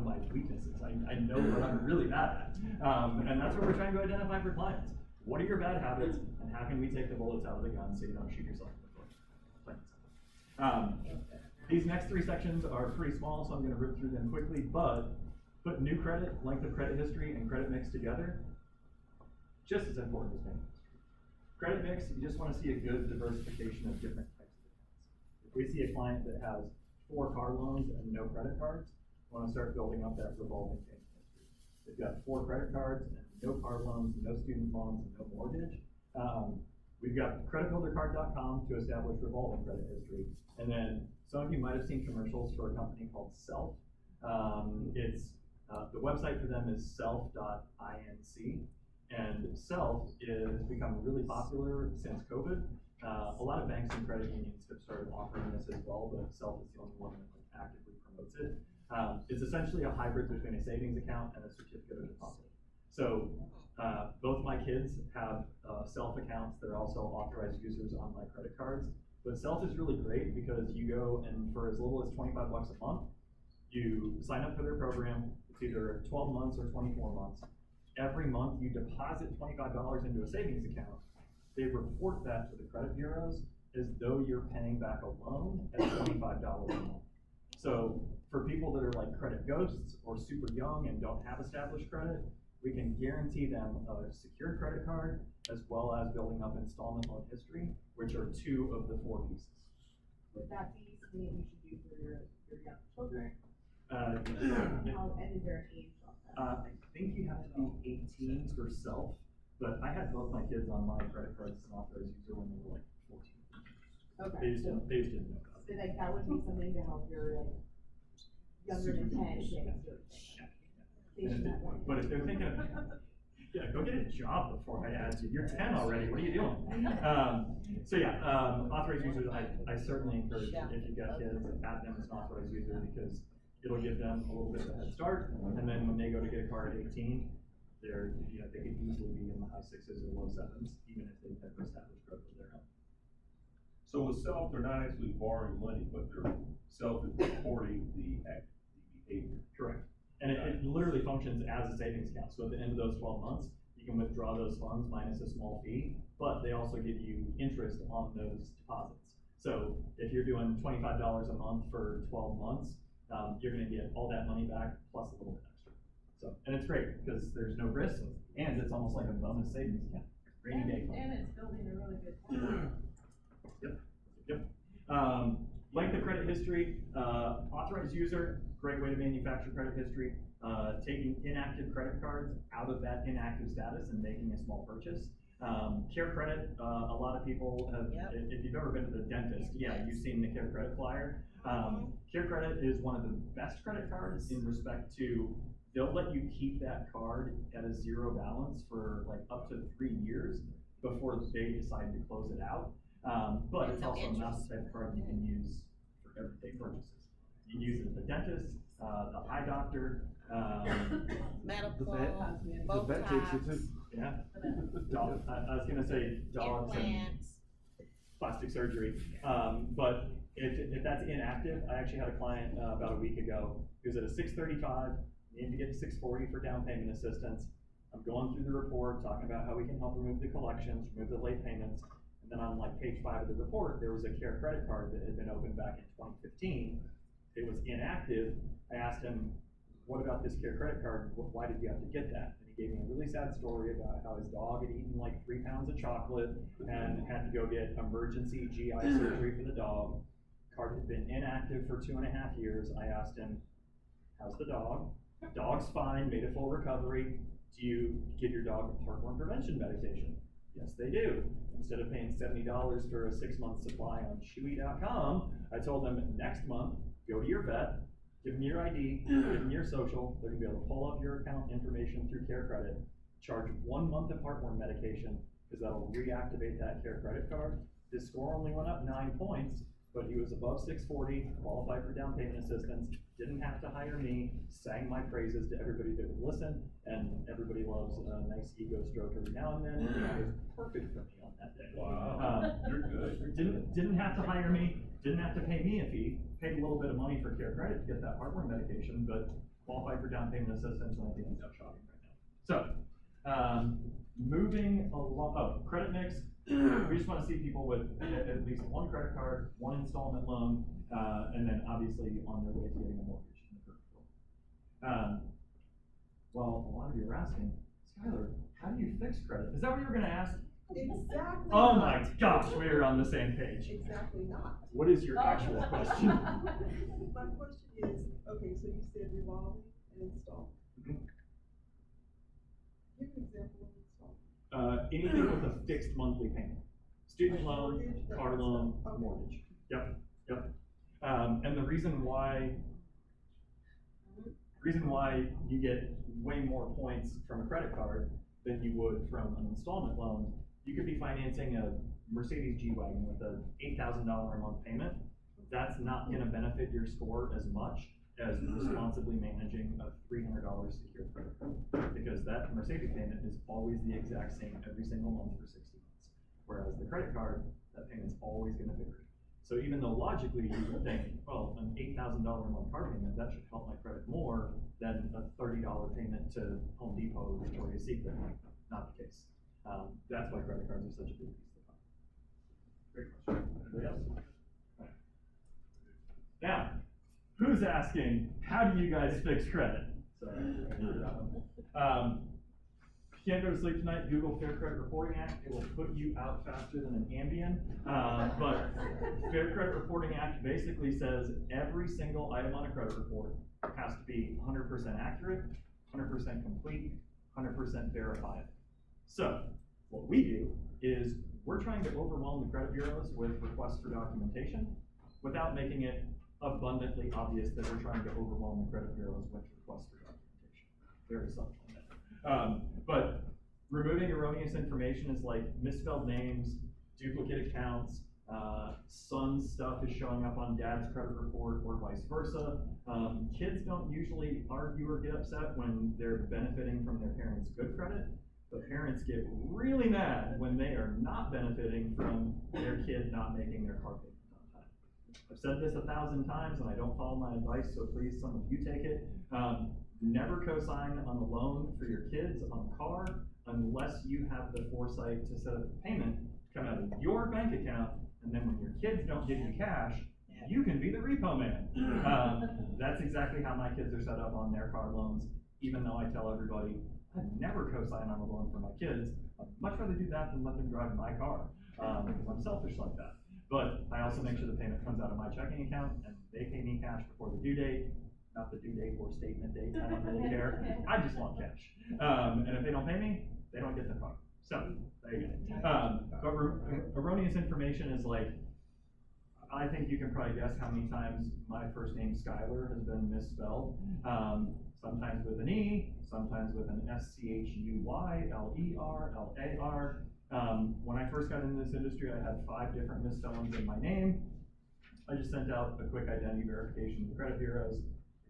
Speaker 2: my weaknesses. I know what I'm really bad at. And that's what we're trying to identify for clients. What are your bad habits, and how can we take the bullets out of the gun so you don't shoot yourself in the foot? Plain and simple. These next 3 sections are pretty small, so I'm going to rip through them quickly, but put new credit, length of credit history, and credit mix together, just as important as payment history. Credit mix, you just want to see a good diversification of different types of accounts. If we see a client that has 4 car loans and no credit cards, we want to start building up that revolving payment history. They've got 4 credit cards and no car loans, no student loans, and no mortgage. We've got creditbuildercard.com to establish revolving credit history. And then some of you might have seen commercials for a company called Self. The website for them is self.inc. And Self is become really popular since COVID. A lot of banks and credit unions have started offering this as well, but Self is the only one that like, actively promotes it. It's essentially a hybrid between a savings account and a certificate of deposit. So both my kids have Self accounts. They're also authorized users on my credit cards. But Self is really great because you go and for as little as $25 a month, you sign up for their program. It's either 12 months or 24 months. Every month you deposit $25 into a savings account. They report that to the credit bureaus as though you're paying back a loan at $25 a month. So for people that are like credit ghosts or super young and don't have established credit, we can guarantee them a secured credit card as well as building up installment loan history, which are 2 of the 4 pieces.
Speaker 3: Would that be something that you should do for your young children? And is there an age on that?
Speaker 2: I think you have to be 18 for Self, but I had both my kids on my credit cards as an authorized user when they were like 14.
Speaker 3: Okay.
Speaker 2: They just didn't know about it.
Speaker 3: So like that would be something to help your like younger than 10 kids do it. They should have one.
Speaker 2: But if they're thinking, yeah, go get a job before I add you. You're 10 already. What are you doing? Authorized users, I certainly encourage if you've got kids, add them as an authorized user because it'll give them a little bit of a head start. And then when they go to get a car at 18, they could easily be in the high 6s or low 7s, even if they've never established growth of their own.
Speaker 6: So with Self, they're not actually borrowing money, but they're Self is reporting the behavior.
Speaker 2: Correct. And it literally functions as a savings account. So at the end of those 12 months, you can withdraw those funds minus a small fee, but they also give you interest on those deposits. So if you're doing $25 a month for 12 months, you're gonna get all that money back plus a little bit extra. So, and it's great because there's no risk and it's almost like a bonus savings account. Rainy day fund.
Speaker 8: And it's building a really good plan.
Speaker 2: Yep. Length of credit history, authorized user, great way to manufacture credit history. Taking inactive credit cards out of that inactive status and making a small purchase. Care Credit, a lot of people have, if you've ever been to the dentist, you've seen the Care Credit flyer. Care Credit is one of the best credit cards in respect to, they'll let you keep that card at a 0 balance for like up to 3 years before they decide to close it out. But it's also not the type of card you can use for everyday purchases. You can use it at the dentist, the eye doctor,
Speaker 9: Medical,
Speaker 10: The vet takes it too.
Speaker 2: yeah. Dog, I was gonna say dogs and
Speaker 9: implants.
Speaker 2: plastic surgery. But if that's inactive, I actually had a client about a week ago. He was at a 635, needed to get to 640 for down payment assistance. I'm going through the report, talking about how we can help remove the collections, remove the late payments. And then on like page 5 of the report, there was a Care credit card that had been opened back in 2015. It was inactive. I asked him, what about this Care credit card? Why did you have to get that? And he gave me a really sad story about how his dog had eaten like 3 pounds of chocolate and had to go get emergency GI surgery for the dog. Card had been inactive for 2.5 years. I asked him, how's the dog? Dog's fine, made a full recovery. Do you give your dog heartworm prevention medication? Yes, they do. Instead of paying $70 for a 6-month supply on Chewy.com, I told them next month, go to your vet, give them your ID, give them your social. They're gonna be able to pull up your account information through Care Credit, charge 1 month of heartworm medication, because that'll reactivate that Care credit card. His score only went up 9 points, but he was above 640, qualified for down payment assistance, didn't have to hire me, sang my praises to everybody that would listen, and everybody loves a nice ego stroke every now and then, and it was perfect for me on that day.
Speaker 6: Wow, you're good.
Speaker 2: Didn't have to hire me, didn't have to pay me a fee, paid a little bit of money for Care Credit to get that heartworm medication, but qualified for down payment assistance, and I think he's out shopping right now. So, moving along, credit mix. We just want to see people with at least 1 credit card, 1 installment loan, and then obviously on their way to getting a mortgage in the current world. Well, a lot of you are asking, Skylar, how do you fix credit? Is that what you were going to ask?
Speaker 11: Exactly.
Speaker 2: Oh
Speaker 11: not.
Speaker 2: my gosh, we are on the same page.
Speaker 11: Exactly not.
Speaker 2: What is your actual question?
Speaker 11: My question is, okay, so you said revolving and install.
Speaker 2: Mhm.
Speaker 11: Give an example of install.
Speaker 2: Anything with a fixed monthly payment. Student
Speaker 11: Like
Speaker 2: loan,
Speaker 11: mortgage, that
Speaker 2: car
Speaker 11: kind of
Speaker 2: loan,
Speaker 11: stuff. Okay.
Speaker 2: mortgage. Yep. And the reason why you get way more points from a credit card than you would from an installment loan You could be financing a Mercedes G-Wagon with a $8,000 a month payment. That's not gonna benefit your score as much as responsibly managing a $300 secured credit card. Because that Mercedes payment is always the exact same every single month for 60 months. Whereas the credit card, that payment's always gonna vary. So even though logically you would think, well, an $8,000 a month car payment, that should help my credit more than a $30 payment to Home Depot or Victoria's Secret. Not the case. That's why credit cards are such a big piece of the pie.
Speaker 4: Great question.
Speaker 2: Anybody else? All right. Now, who's asking, how do you guys fix credit? So, if you can't go to sleep tonight, Google Fair Credit Reporting Act. It will put you out faster than an Ambien. But Fair Credit Reporting Act basically says every single item on a credit report has to be 100% accurate, 100% complete, 100% verifiable. So, what we do is we're trying to overwhelm the credit bureaus with requests for documentation without making it abundantly obvious that we're trying to overwhelm the credit bureaus with requests for documentation. Very subtle on that. But removing erroneous information is like misspelled names, duplicate accounts, son's stuff is showing up on dad's credit report or vice versa. Kids don't usually argue or get upset when they're benefiting from their parents' good credit, but parents get really mad when they are not benefiting from their kid not making their car payment on time. I've said this 1,000 times and I don't follow my advice, so please some of you take it. Never co-sign on a loan for your kids on a car unless you have the foresight to set up a payment to come out of your bank account, and then when your kids don't give you cash, you can be the repo man. That's exactly how my kids are set up on their car loans, even though I tell everybody I never co-sign on a loan for my kids. I'd much rather do that than let them drive my car, because I'm selfish like that. But I also make sure the payment comes out of my checking account and they pay me cash before the due date. Not the due date or statement date, I don't really care. I just want cash. And if they don't pay me, they don't get the car. So, there you go. But erroneous information is like, I think you can probably guess how many times my first name Skylar has been misspelled. Sometimes with an E, sometimes with an SCHUY, LER, LAR. When I first got into this industry, I had 5 different misspellings in my name. I just sent out a quick identity verification to the credit bureaus,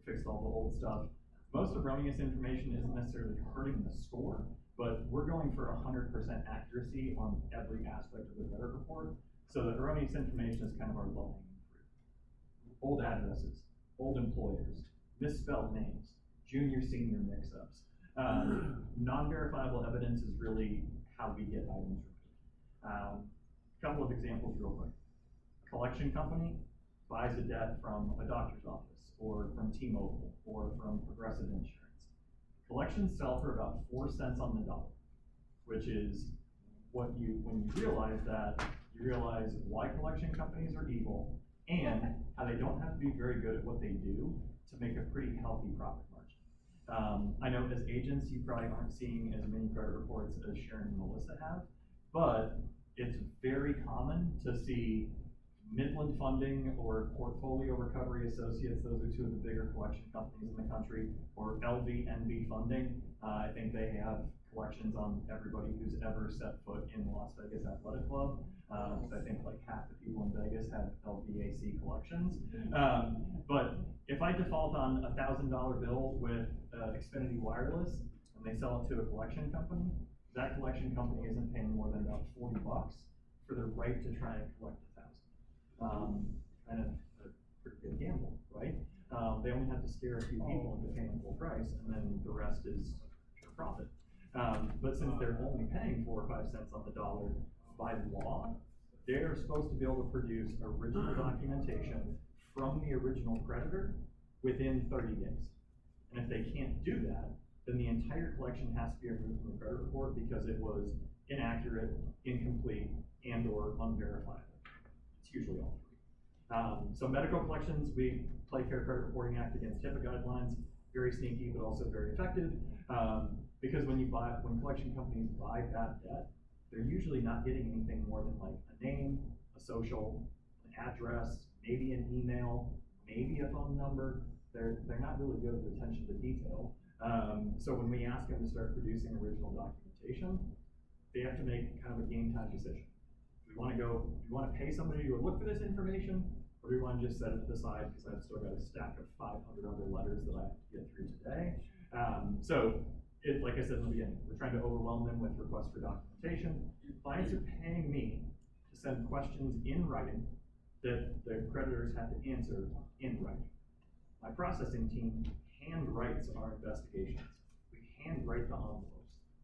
Speaker 2: fixed all the old stuff. Most erroneous information isn't necessarily hurting the score, but we're going for 100% accuracy on every aspect of the credit report. So the erroneous information is kind of our low-hanging fruit. Old addresses, old employers, misspelled names, junior, senior mix-ups. Non-verifiable evidence is really how we get items removed. Couple of examples real quick. A collection company buys a debt from a doctor's office, or from T-Mobile, or from Progressive Insurance. Collections sell for about 4 cents on the dollar, which is when you realize that, you realize why collection companies are evil, and how they don't have to be very good at what they do to make a pretty healthy profit margin. I know as agents, you probably aren't seeing as many credit reports as Sharon and Melissa have, but it's very common to see Midland Funding or Portfolio Recovery Associates, those are 2 of the bigger collection companies in the country, or LVNV Funding. I think they have collections on everybody who's ever set foot in the Las Vegas Athletic Club. I think like half the people in Vegas have LVAC collections. But if I default on a $1,000 bill with Xfinity Wireless and they sell it to a collection company, that collection company isn't paying more than about $40 for the right to try and collect kind of a pretty good gamble, right? They only have to scare a few people into paying full price, and then the rest is pure profit. But since they're only paying 4 or 5 cents on the dollar by law, they're supposed to be able to produce original documentation from the original creditor within 30 days. And if they can't do that, then the entire collection has to be removed from the credit report because it was inaccurate, incomplete, and or unverifiable. Usually all 3. So medical collections, we play Fair Credit Reporting Act against HIPAA guidelines, very sneaky, but also very effective. Because when collection companies buy bad debt, they're usually not getting anything more than like a name, a social, an address, maybe an email, maybe a phone number. They're not really good with attention to detail. So when we ask them to start producing original documentation, they have to make kind of a game time decision. Do we wanna pay somebody to look for this information, or do we wanna just set it to the side, because I've still got a stack of 500 other letters that I have to get through today? Like I said in the beginning, we're trying to overwhelm them with requests for documentation. Clients are paying me to send questions in writing that the creditors have to answer in writing. My processing team hand writes our investigations. We hand write the envelopes.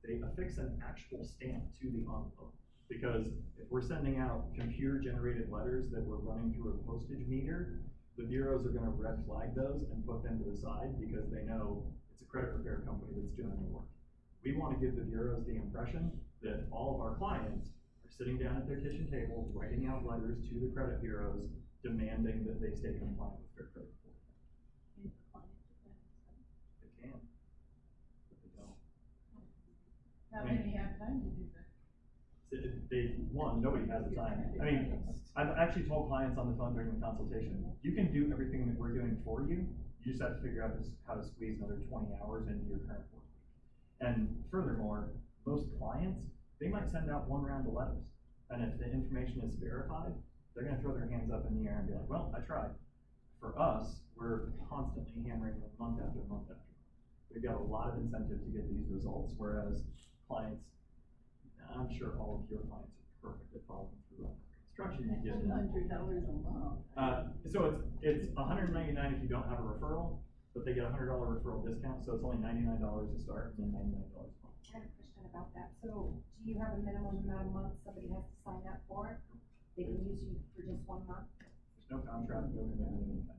Speaker 2: They affix an actual stamp to the envelope. Because if we're sending out computer-generated letters that we're running through a postage meter, the bureaus are gonna red flag those and put them to the side because they know it's a credit repair company that's doing the work. We wanna give the bureaus the impression that all of our clients are sitting down at their kitchen table, writing out letters to the credit bureaus, demanding that they stay compliant with their credit reporting. They can, but they don't.
Speaker 8: How many have time to do that?
Speaker 2: Nobody has the time. I mean, I've actually told clients on the phone during the consultation, you can do everything that we're doing for you, you just have to figure out how to squeeze another 20 hours into your current work week. And furthermore, most clients, they might send out one round of letters, and if the information is verified, they're gonna throw their hands up in the air and be like, well, I tried. For us, we're constantly hammering them month after month after month. We've got a lot of incentive to get these results, whereas clients, I'm sure all of your clients are perfect at following through on construction you give them.
Speaker 8: $200 a month.
Speaker 2: So it's $199 if you don't have a referral, but they get a $100 referral discount, so it's only $99 to start and then $99 a month.
Speaker 5: I have a question about that. So do you have a minimum amount of months somebody has to sign up for? They can use you for just 1 month?
Speaker 2: There's no contract, no commitment of any kind.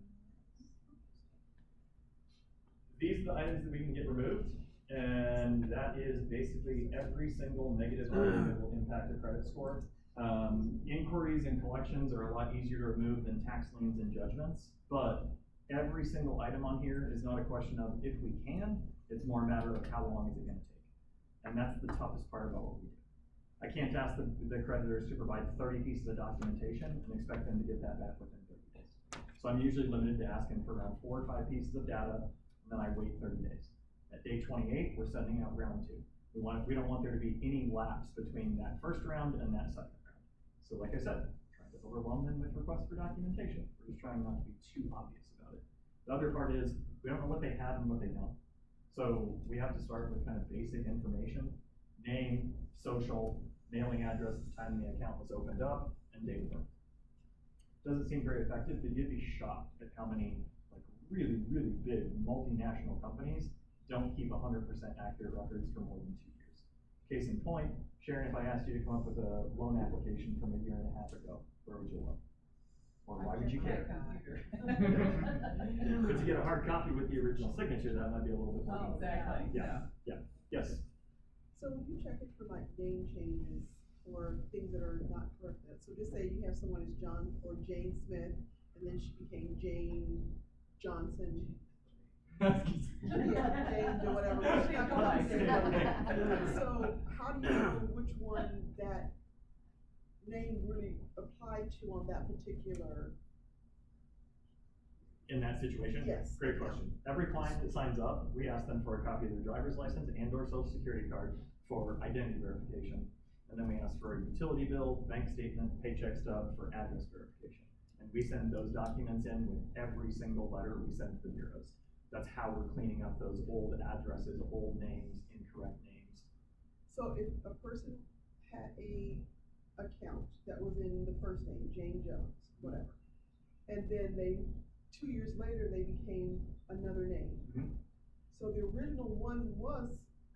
Speaker 2: These are the items that we can get removed, and that is basically every single negative item that will impact the credit score. Inquiries and collections are a lot easier to remove than tax liens and judgments, but every single item on here is not a question of if we can, it's more a matter of how long is it gonna take. And that's the toughest part about what we do. I can't ask the creditors to provide 30 pieces of documentation and expect them to get that back within 30 days. So I'm usually limited to asking for around 4 or 5 pieces of data, and then I wait 30 days. At day 28, we're sending out round 2. We don't want there to be any lapse between that first round and that second round. So like I said, trying to overwhelm them with requests for documentation. We're just trying not to be too obvious about it. The other part is, we don't know what they have and what they don't. So we have to start with kind of basic information, name, social, mailing address, the time the account was opened up, and date of birth. Doesn't seem very effective, but you'd be shocked at how many like really, really big multinational companies don't keep 100% accurate records for more than 2 years. Case in point, Sharon, if I asked you to come up with a loan application from 1.5 years ago, where would you look? Or why would you care? But to get a hard copy with the original signature, that might be a little bit more.
Speaker 8: Exactly,
Speaker 2: Yeah, yes.
Speaker 11: So when you check it for like name changes or things that are not correct, so just say you have someone as John or Jane Smith, and then she became Jane Johnson. Yeah, Jane or whatever. So how do you know which one that name really applied to on that particular?
Speaker 2: In that situation?
Speaker 11: Yes.
Speaker 2: Great question. Every client that signs up, we ask them for a copy of their driver's license and or social security card for identity verification. And then we ask for a utility bill, bank statement, paycheck stub for address verification. And we send those documents in with every single letter we send to the bureaus. That's how we're cleaning up those old addresses, old names, incorrect names.
Speaker 11: So if a person had a account that was in the first name, Jane Jones, whatever, and then 2 years later, they became another name.
Speaker 2: Mm-hmm.
Speaker 11: So the original one was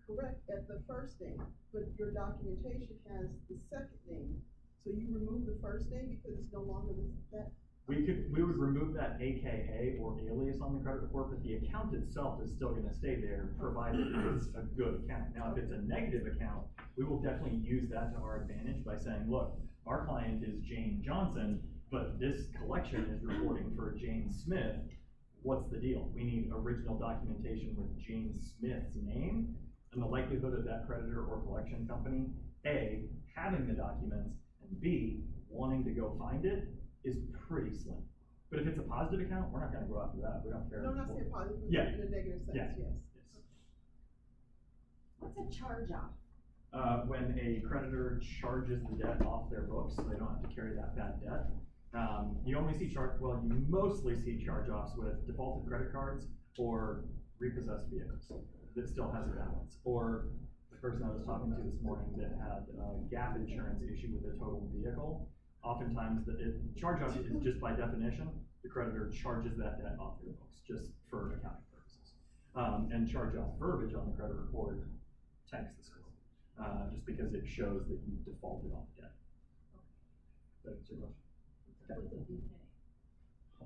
Speaker 11: correct at the first name, but your documentation has the second name. So you remove the first name because it's no longer that.
Speaker 2: We would remove that AKA or alias on the credit report, but the account itself is still gonna stay there, provided it's a good account. Now, if it's a negative account, we will definitely use that to our advantage by saying, look, our client is Jane Johnson, but this collection is reporting for Jane Smith. What's the deal? We need original documentation with Jane Smith's name, and the likelihood of that creditor or collection company, A, having the documents, and B, wanting to go find it, is pretty slim. But if it's a positive account, we're not gonna go after that. We don't care.
Speaker 11: No, I'm not saying positive,
Speaker 2: Yeah.
Speaker 11: in a negative sense,
Speaker 2: Yeah.
Speaker 11: yes.
Speaker 5: What's a charge off?
Speaker 2: when a creditor charges the debt off their books, so they don't have to carry that bad debt. You mostly see charge-offs with defaulted credit cards or repossessed vehicles that still has a balance. Or the person I was talking to this morning that had a gap insurance issue with a totaled vehicle. Oftentimes, charge-off is just by definition, the creditor charges that debt off their books, just for accounting purposes. And charge-off verbiage on the credit report tanks the score, just because it shows that you defaulted on the debt. That's your question. Okay.
Speaker 3: What's a DK?
Speaker 2: I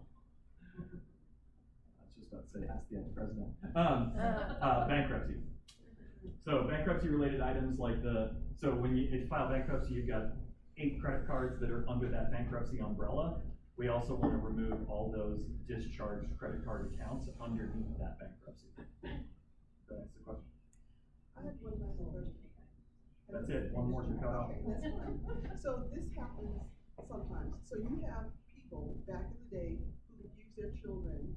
Speaker 2: was just about to say, ask the ex-president. Bankruptcy. So bankruptcy-related items like so when if you file bankruptcy, you've got 8 credit cards that are under that bankruptcy umbrella. We also want to remove all those discharged credit card accounts underneath that bankruptcy. That's the question.
Speaker 11: I have one last question.
Speaker 2: That's it, one more to cut off.
Speaker 11: Okay, that's fine. So this happens sometimes. So you have people back in the day who would use their children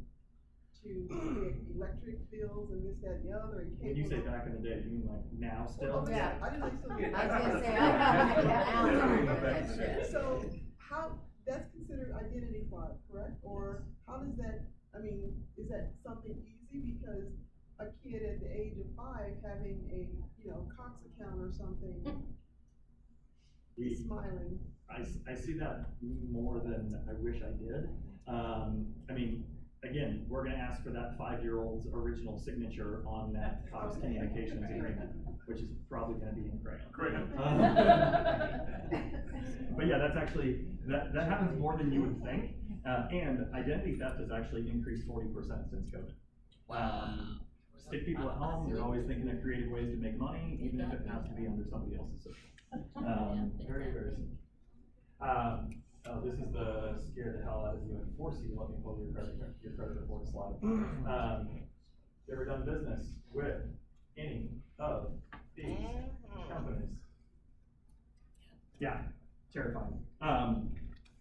Speaker 11: to pay electric bills and this, that, and the other, and cable.
Speaker 2: When you say back in the day, you mean like now still?
Speaker 7: Yeah.
Speaker 11: I didn't know you still did.
Speaker 7: I was gonna say, I don't
Speaker 11: So how, that's considered identity fraud, correct? Or how does that, is that something easy? Because a kid at the age of 5 having a, Cox account or something, smiling.
Speaker 2: I see that more than I wish I did. Again, we're gonna ask for that 5-year-old's original signature on that Cox Communications agreement, which is probably gonna be in crayon. But yeah, that's actually, that happens more than you would think. And identity theft has actually increased 40% since COVID. Stick people at home, they're always thinking of creative ways to make money, even if it has to be under somebody else's system. Very, very simple. This is the scare the hell out of you and force you to let me pull your credit report slide. You ever done business with any of these companies? Yeah, terrifying.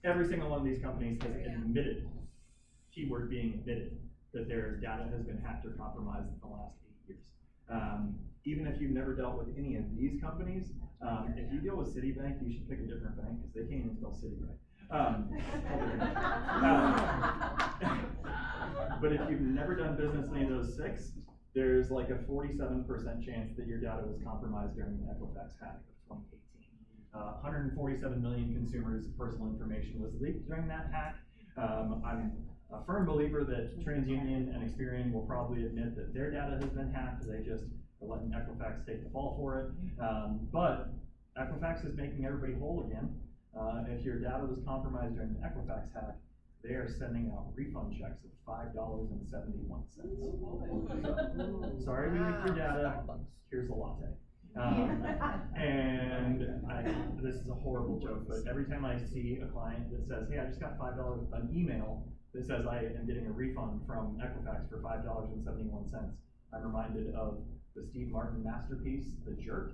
Speaker 2: Every single one of these companies has admitted, keyword being admitted, that their data has been hacked or compromised in the last 8 years. Even if you've never dealt with any of these companies, if you deal with Citibank, you should pick a different bank because they can't even spell Citi right. But if you've never done business in any of those 6, there's like a 47% chance that your data was compromised during the Equifax hack of 2018. 147 million consumers' personal information was leaked during that hack. I'm a firm believer that TransUnion and Experian will probably admit that their data has been hacked. They just are letting Equifax take the fall for it. But Equifax is making everybody whole again. If your data was compromised during the Equifax hack, they are sending out refund checks of $5.71. Sorry we leaked your data, here's a latte. This is a horrible joke, but every time I see a client that says, hey, I just got $5, an email that says I am getting a refund from Equifax for $5.71, I'm reminded of the Steve Martin masterpiece, The Jerk,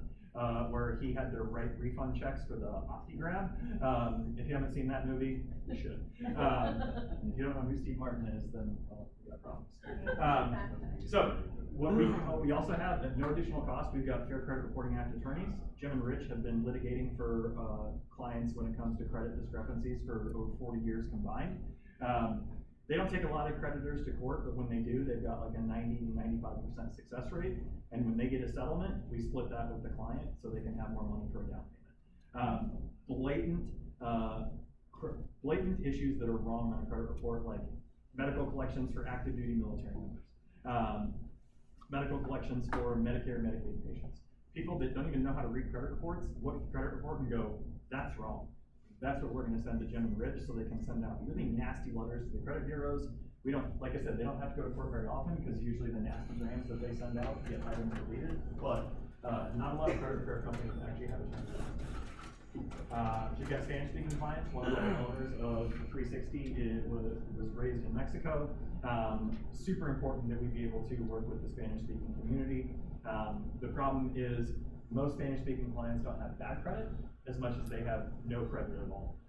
Speaker 2: where he had to write refund checks for the OptiGrab. If you haven't seen that movie, you should. If you don't know who Steve Martin is, then well, we got problems. So what we also have at no additional cost, we've got Fair Credit Reporting Act attorneys. Jim and Rich have been litigating for clients when it comes to credit discrepancies for over 40 years combined. They don't take a lot of creditors to court, but when they do, they've got like a 90 to 95% success rate. And when they get a settlement, we split that with the client so they can have more money for a down payment. Blatant issues that are wrong on a credit report, like medical collections for active duty military members, medical collections for Medicare and Medicaid patients. People that don't even know how to read credit reports look at the credit report and go, that's wrong. That's what we're going to send to Jim and Rich so they can send out really nasty letters to the credit bureaus. We don't, like I said, they don't have to go to court very often because usually the nasty grams that they send out get items deleted, but not a lot of credit repair companies actually have a chance. You've got Spanish-speaking clients. One of the owners of 360 was raised in Mexico. Super important that we be able to work with the Spanish-speaking community. The problem is most Spanish-speaking clients don't have bad credit as much as they have no credit at all.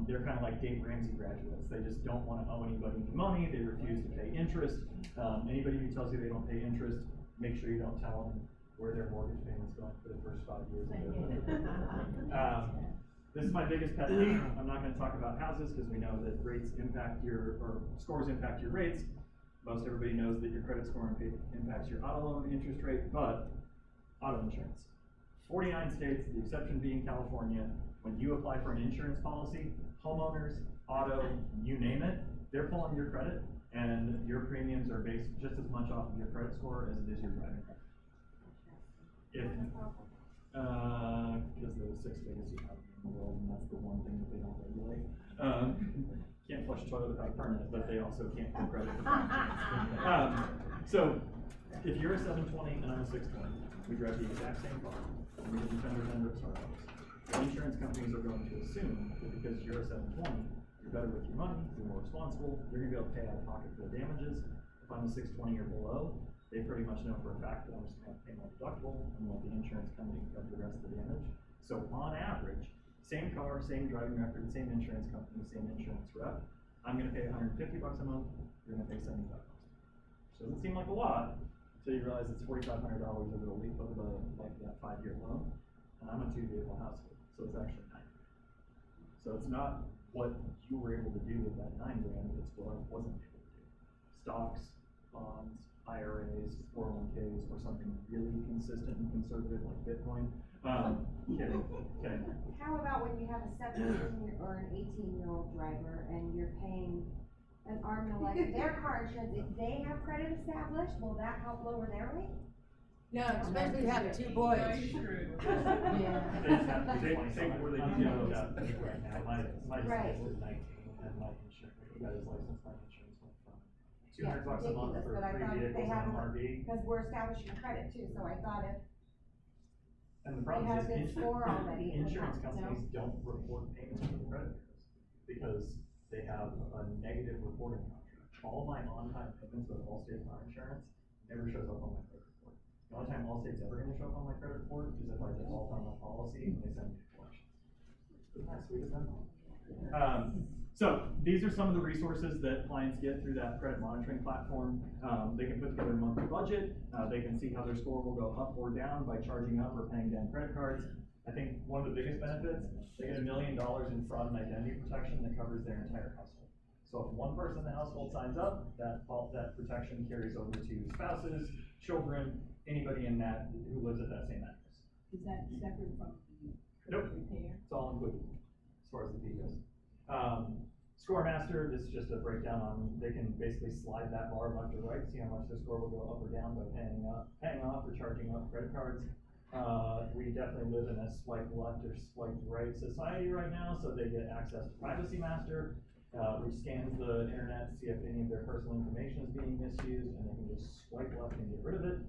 Speaker 2: They're kind of like Dave Ramsey graduates. They just don't want to owe anybody any money. They refuse to pay interest. Anybody who tells you they don't pay interest, make sure you don't tell them where their mortgage payment's going for the first 5 years of their life. This is my biggest pet peeve. I'm not gonna talk about houses, because we know that rates impact or scores impact your rates. Most everybody knows that your credit score impacts your auto loan interest rate, but auto insurance. 49 states, the exception being California, when you apply for an insurance policy, homeowners, auto, you name it, they're pulling your credit, and your premiums are based just as much off of your credit score as it is your driving record. If, because they're the 6th biggest economy in the world, and that's the one thing that they don't regulate. Can't flush a toilet without a permit, but they also can't give credit for fractions. So, if you're a 720 and I'm a 620, we drive the exact same car, and we can fender bender at Starbucks. The insurance companies are going to assume that because you're a 720, you're better with your money, you're more responsible, you're gonna be able to pay out of pocket for the damages. If I'm a 620 or below, they pretty much know for a fact that I'm just gonna pay my deductible and let the insurance company cover the rest of the damage. So on average, same car, same driving record, same insurance company, same insurance rep, I'm gonna pay $150 a month, you're gonna pay $75. So it doesn't seem like a lot until you realize it's $4,500 over the life of that 5-year loan. And I'm a 2-vehicle household, so it's actually $9,000. So it's not what you were able to do with that $9,000, it's what I wasn't able to do. Stocks, bonds, IRAs, 401ks, or something really consistent and conservative like Bitcoin. Kidding, okay.
Speaker 5: How about when you have a 17 or an 18-year-old driver and you're paying an arm and a leg of their car insurance, if they have credit established, will that help lower their rate?
Speaker 7: No, especially if you have 2 boys.
Speaker 8: Very true.
Speaker 6: Take where they do
Speaker 2: Yeah,
Speaker 6: that.
Speaker 2: right now, my
Speaker 5: Right.
Speaker 2: is 19, and my insurance, my license, my insurance went from
Speaker 5: Yeah,
Speaker 2: $200 a month
Speaker 5: ridiculous,
Speaker 2: for
Speaker 5: but I
Speaker 2: 3
Speaker 5: thought
Speaker 2: vehicles
Speaker 5: they
Speaker 2: and
Speaker 5: have
Speaker 2: an
Speaker 5: a-
Speaker 2: RV.
Speaker 5: Because we're establishing credit too, so I thought if
Speaker 2: And the
Speaker 5: they
Speaker 2: problem
Speaker 5: had a
Speaker 2: is,
Speaker 5: good score already, it would
Speaker 2: insurance
Speaker 5: help, you know?
Speaker 2: companies don't report payments to the credit bureaus, because they have a negative reporting contract. All my on-time payments with Allstate car insurance never shows up on my credit report. The only time Allstate's ever gonna show up on my credit report is if I default on my policy and they send me to collections. Isn't that sweet of them? So these are some of the resources that clients get through that credit monitoring platform. They can put together a monthly budget. They can see how their score will go up or down by charging up or paying down credit cards. I think one of the biggest benefits, they get $1 million in fraud and identity protection that covers their entire household. So if one person in the household signs up, that protection carries over to spouses, children, anybody in that who lives at that same address.
Speaker 8: Is that separate from the
Speaker 2: Nope.
Speaker 8: repair?
Speaker 2: It's all included, as far as the fee goes. Scoremaster, this is just a breakdown on, they can basically slide that bar left or right, see how much their score will go up or down by paying off or charging up credit cards. We definitely live in a swipe left or swipe right society right now, so they get access to Privacy Master, which scans the internet to see if any of their personal information is being misused, and they can just swipe left and get rid of it.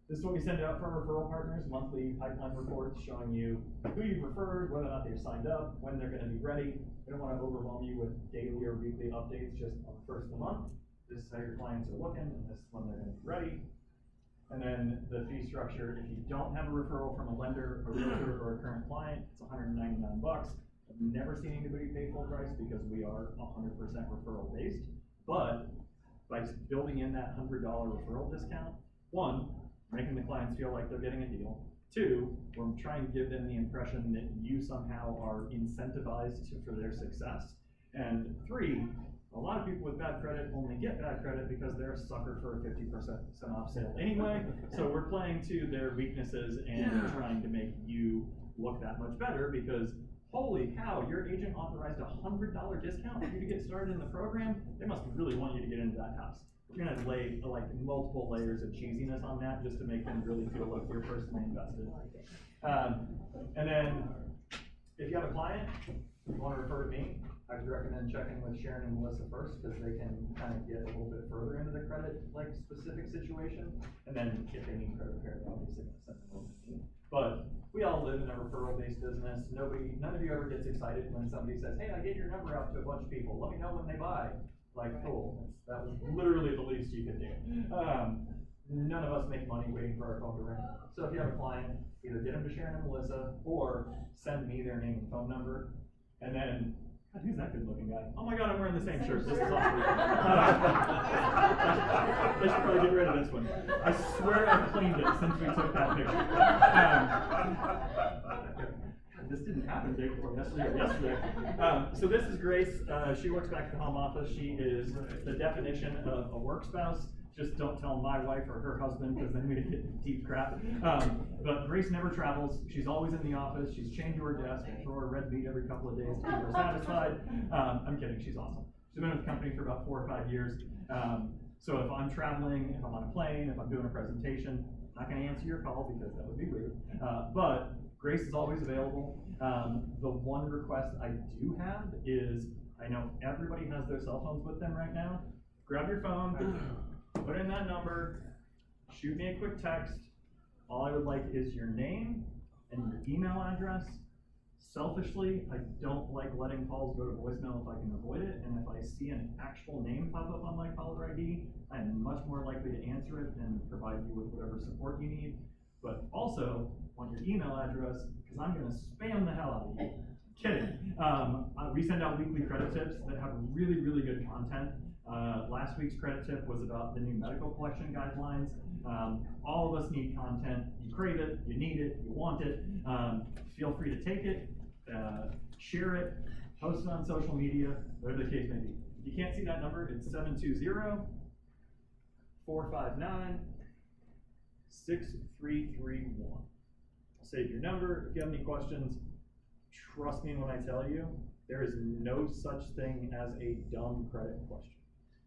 Speaker 2: This is what we send out for our referral partners, monthly pipeline reports showing you who you've referred, whether or not they've signed up, when they're gonna be ready. We don't wanna overwhelm you with daily or weekly updates just on the first of the month. This is how your clients are looking, and this is when they're gonna be ready. And then the fee structure, if you don't have a referral from a lender, a realtor, or a current client, it's $199. I've never seen anybody pay full price because we are 100% referral based. But by building in that $100 referral discount, one, making the clients feel like they're getting a deal. 2, we're trying to give them the impression that you somehow are incentivized for their success. And 3, a lot of people with bad credit only get bad credit because they're a sucker for a 50% off sale anyway. So we're playing to their weaknesses and trying to make you look that much better, because holy cow, your agent authorized a $100 discount for you to get started in the program. They must really want you to get into that house. We're gonna lay like multiple layers of cheesiness on that just to make them really feel like you're personally invested. And then if you have a client, you wanna refer to me, I would recommend checking with Sharon and Melissa first, because they can kind of get a little bit further into the credit like specific situation. And then if they need credit repair, they're obviously gonna send them over to me. But we all live in a referral-based business. None of you ever gets excited when somebody says, hey, I gave your number out to a bunch of people, let me know when they buy. Like, cool, that was literally the least you could do. None of us make money waiting for our phone to ring. So if you have a client, either get them to Sharon and Melissa, or send me their name and phone number, and then God, who's that good looking guy? Oh my God, I'm wearing the same shirt. This is awesome. I should probably get rid of this one. I swear I've cleaned it since we took that picture. This didn't happen day before yesterday or yesterday. So this is Grace. She works back at the home office. She is the definition of a work spouse. Just don't tell my wife or her husband, because then we get deep crap. But Grace never travels. She's always in the office. She's chained to her desk. I throw her red meat every couple of days to keep her satisfied. I'm kidding. She's awesome. She's been with the company for about 4 or 5 years. So if I'm traveling, if I'm on a plane, if I'm doing a presentation, I'm not going to answer your call because that would be rude. But Grace is always available. The one request I do have is, I know everybody has their cell phones with them right now. Grab your phone, put in that number, shoot me a quick text. All I would like is your name and your email address. Selfishly, I don't like letting calls go to voicemail if I can avoid it, and if I see an actual name pop up on my caller ID, I'm much more likely to answer it and provide you with whatever support you need. But also, want your email address, because I'm gonna spam the hell out of you. Kidding. We send out weekly credit tips that have really, really good content. Last week's credit tip was about the new medical collection guidelines. All of us need content. You crave it, you need it, you want it. Feel free to take it, share it, post it on social media, whatever the case may be. If you can't see that number, it's 720-459-6331. I'll save your number. If you have any questions, trust me when I tell you, there is no such thing as a dumb credit question.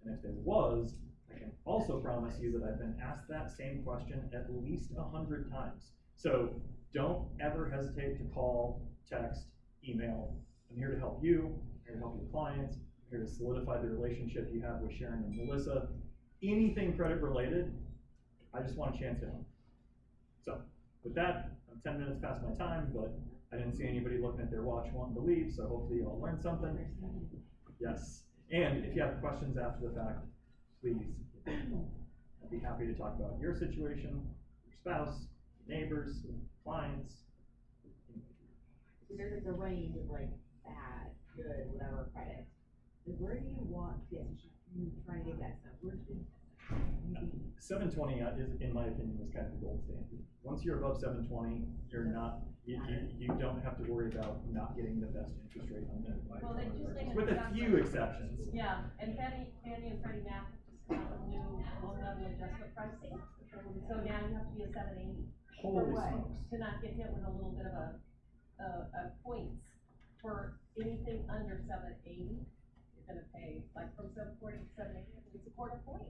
Speaker 2: And if there was, I can also promise you that I've been asked that same question at least 100 times. So don't ever hesitate to call, text, email. I'm here to help you. I'm here to help your clients. I'm here to solidify the relationship you have with Sharon and Melissa. Anything credit related, I just want a chance to help. So with that, I'm 10 minutes past my time, but I didn't see anybody looking at their watch wanting to leave, so hopefully you all learned something. Yes. And if you have questions after the fact, please, I'd be happy to talk about your situation, your spouse, your neighbors, clients.
Speaker 3: So there's like a range of like bad, good, whatever credit. Like, where do you want, you trying to get that stuff, where should you be?
Speaker 2: 720 is, in my opinion, is kind of the gold standard. Once you're above 720, you're not, you don't have to worry about not getting the best interest rate on that.
Speaker 1: Well, they just made an
Speaker 2: with a few exceptions.
Speaker 1: Yeah, and Fannie and Freddie Mac just come out with new loan level adjustment pricing. So now you have to be a 780.
Speaker 2: Holy
Speaker 1: For what?
Speaker 2: smokes.
Speaker 1: To not get hit with a little bit of a points for anything under 780. You're gonna pay like from 740 to 780, it's a quarter point.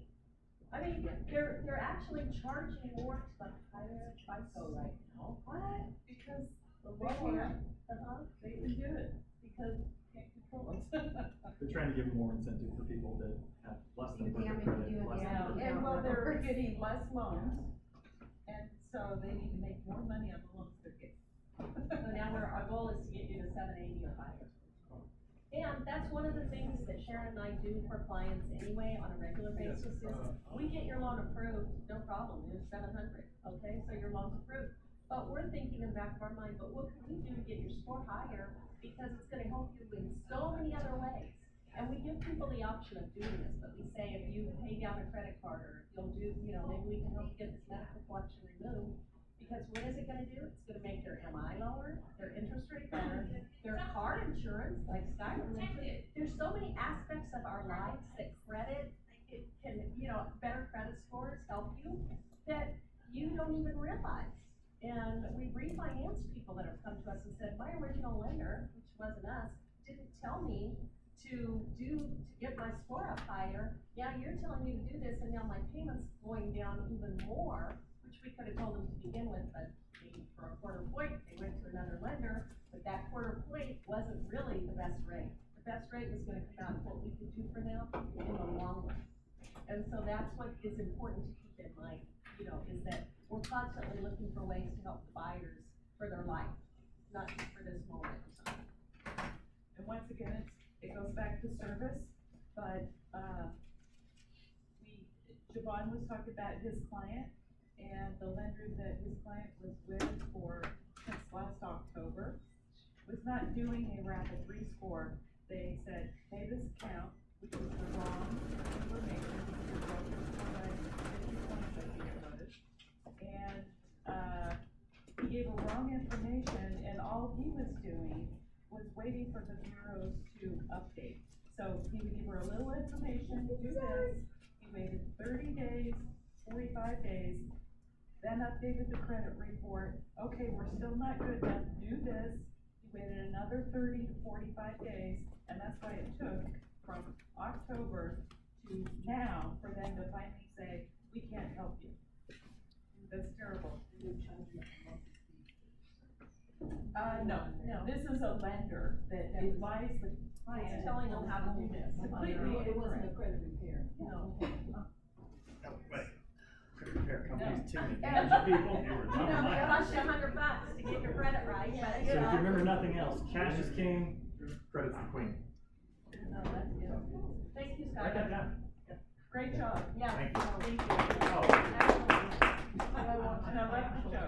Speaker 1: I mean, they're actually charging more to the higher FICO right now. What? Because the lower, they can do it because can't control it.
Speaker 2: They're trying to give more incentive for people that have less than perfect credit. Less than perfect
Speaker 8: And well,
Speaker 2: credit.
Speaker 8: they're getting less loans, and so they need to make more money on the loans they're getting.
Speaker 1: So now our goal is to get you to 780 or higher. And that's one of the things that Sharon and I do for clients anyway on a regular basis is, we get your loan approved, no problem, it's 700, okay, so your loan's approved. But we're thinking in the back of our mind, but what can we do to get your score higher? Because it's gonna help you in so many other ways. And we give people the option of doing this, but we say if you pay down a credit card or if you'll do, maybe we can help you get this medical collection removed. Because what is it gonna do? It's gonna make their MI lower, their interest rate better, their car insurance, like Skylar mentioned. There's so many aspects of our lives that credit, it can, better credit scores help you that you don't even realize. And we refinance people that have come to us and said, my original lender, which wasn't us, didn't tell me to get my score up higher. Yeah, you're telling me to do this, and now my payment's going down even more. Which we could have told them to begin with, but maybe for a quarter point, they went to another lender, but that quarter point wasn't really the best rate. The best rate was gonna come out of what we could do for them in the long run. And so that's what is important to keep in mind, is that we're constantly looking for ways to help the buyers for their life, not just for this moment in time.
Speaker 8: And once again, it goes back to service, but, Javon was talking about his client, and the lender that his client was with since last October was not doing a rapid rescore they said, pay this account, which was the wrong information, your broker's points, I think it was. And, he gave a wrong information, and all he was doing was waiting for the bureaus to update. So he would give her a little information, do this, he waited 30 days, 45 days, then updated the credit report, okay, we're still not good enough, do this. He waited another 30 to 45 days, and that's why it took from October to now for them to finally say, we can't help you. That's terrible. No, this is a lender that advised the client.
Speaker 1: Telling them how to do this.
Speaker 8: Completely incorrect.
Speaker 1: credit repair.
Speaker 8: No.
Speaker 2: Oh, wait. Credit repair companies too many damage people.
Speaker 1: You know, it costs you $100 to get your credit right, but
Speaker 2: So if you remember nothing else, cash is king, credit's the queen.
Speaker 8: No, that's good.
Speaker 1: thank you,
Speaker 2: Write that
Speaker 1: Scott.
Speaker 2: down.
Speaker 8: Great job.
Speaker 1: Yeah.
Speaker 2: Thank you.
Speaker 1: Thank you.
Speaker 2: Oh.
Speaker 8: And I love the show.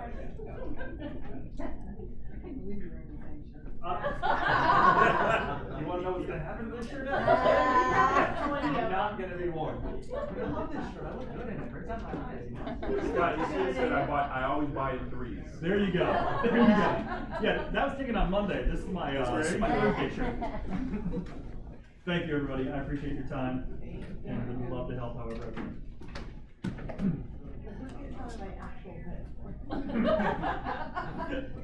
Speaker 2: You wanna know what's gonna happen to this shirt?
Speaker 1: Yeah.
Speaker 2: You're not gonna be warm. I love this shirt, I look good in it, brings out my eyes, you know?
Speaker 6: Scott, you should have said I always buy in threes.
Speaker 2: There you go, there you go. Yeah, that was taken on Monday, this is my, this is my Thursday shirt. Thank you, everybody, I appreciate your time, and would love to help however I can.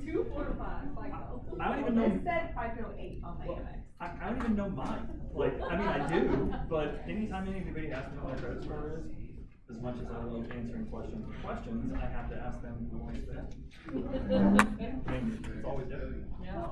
Speaker 1: Two, 4, 5, FICO.
Speaker 2: I don't even know.
Speaker 3: It said 508 on my Amex.
Speaker 2: I don't even know mine. Like, I mean, I do, but anytime anybody asks me what my credit score is, as much as I love answering questions, I have to ask them who wants that. I mean, it's always different.
Speaker 1: Yeah.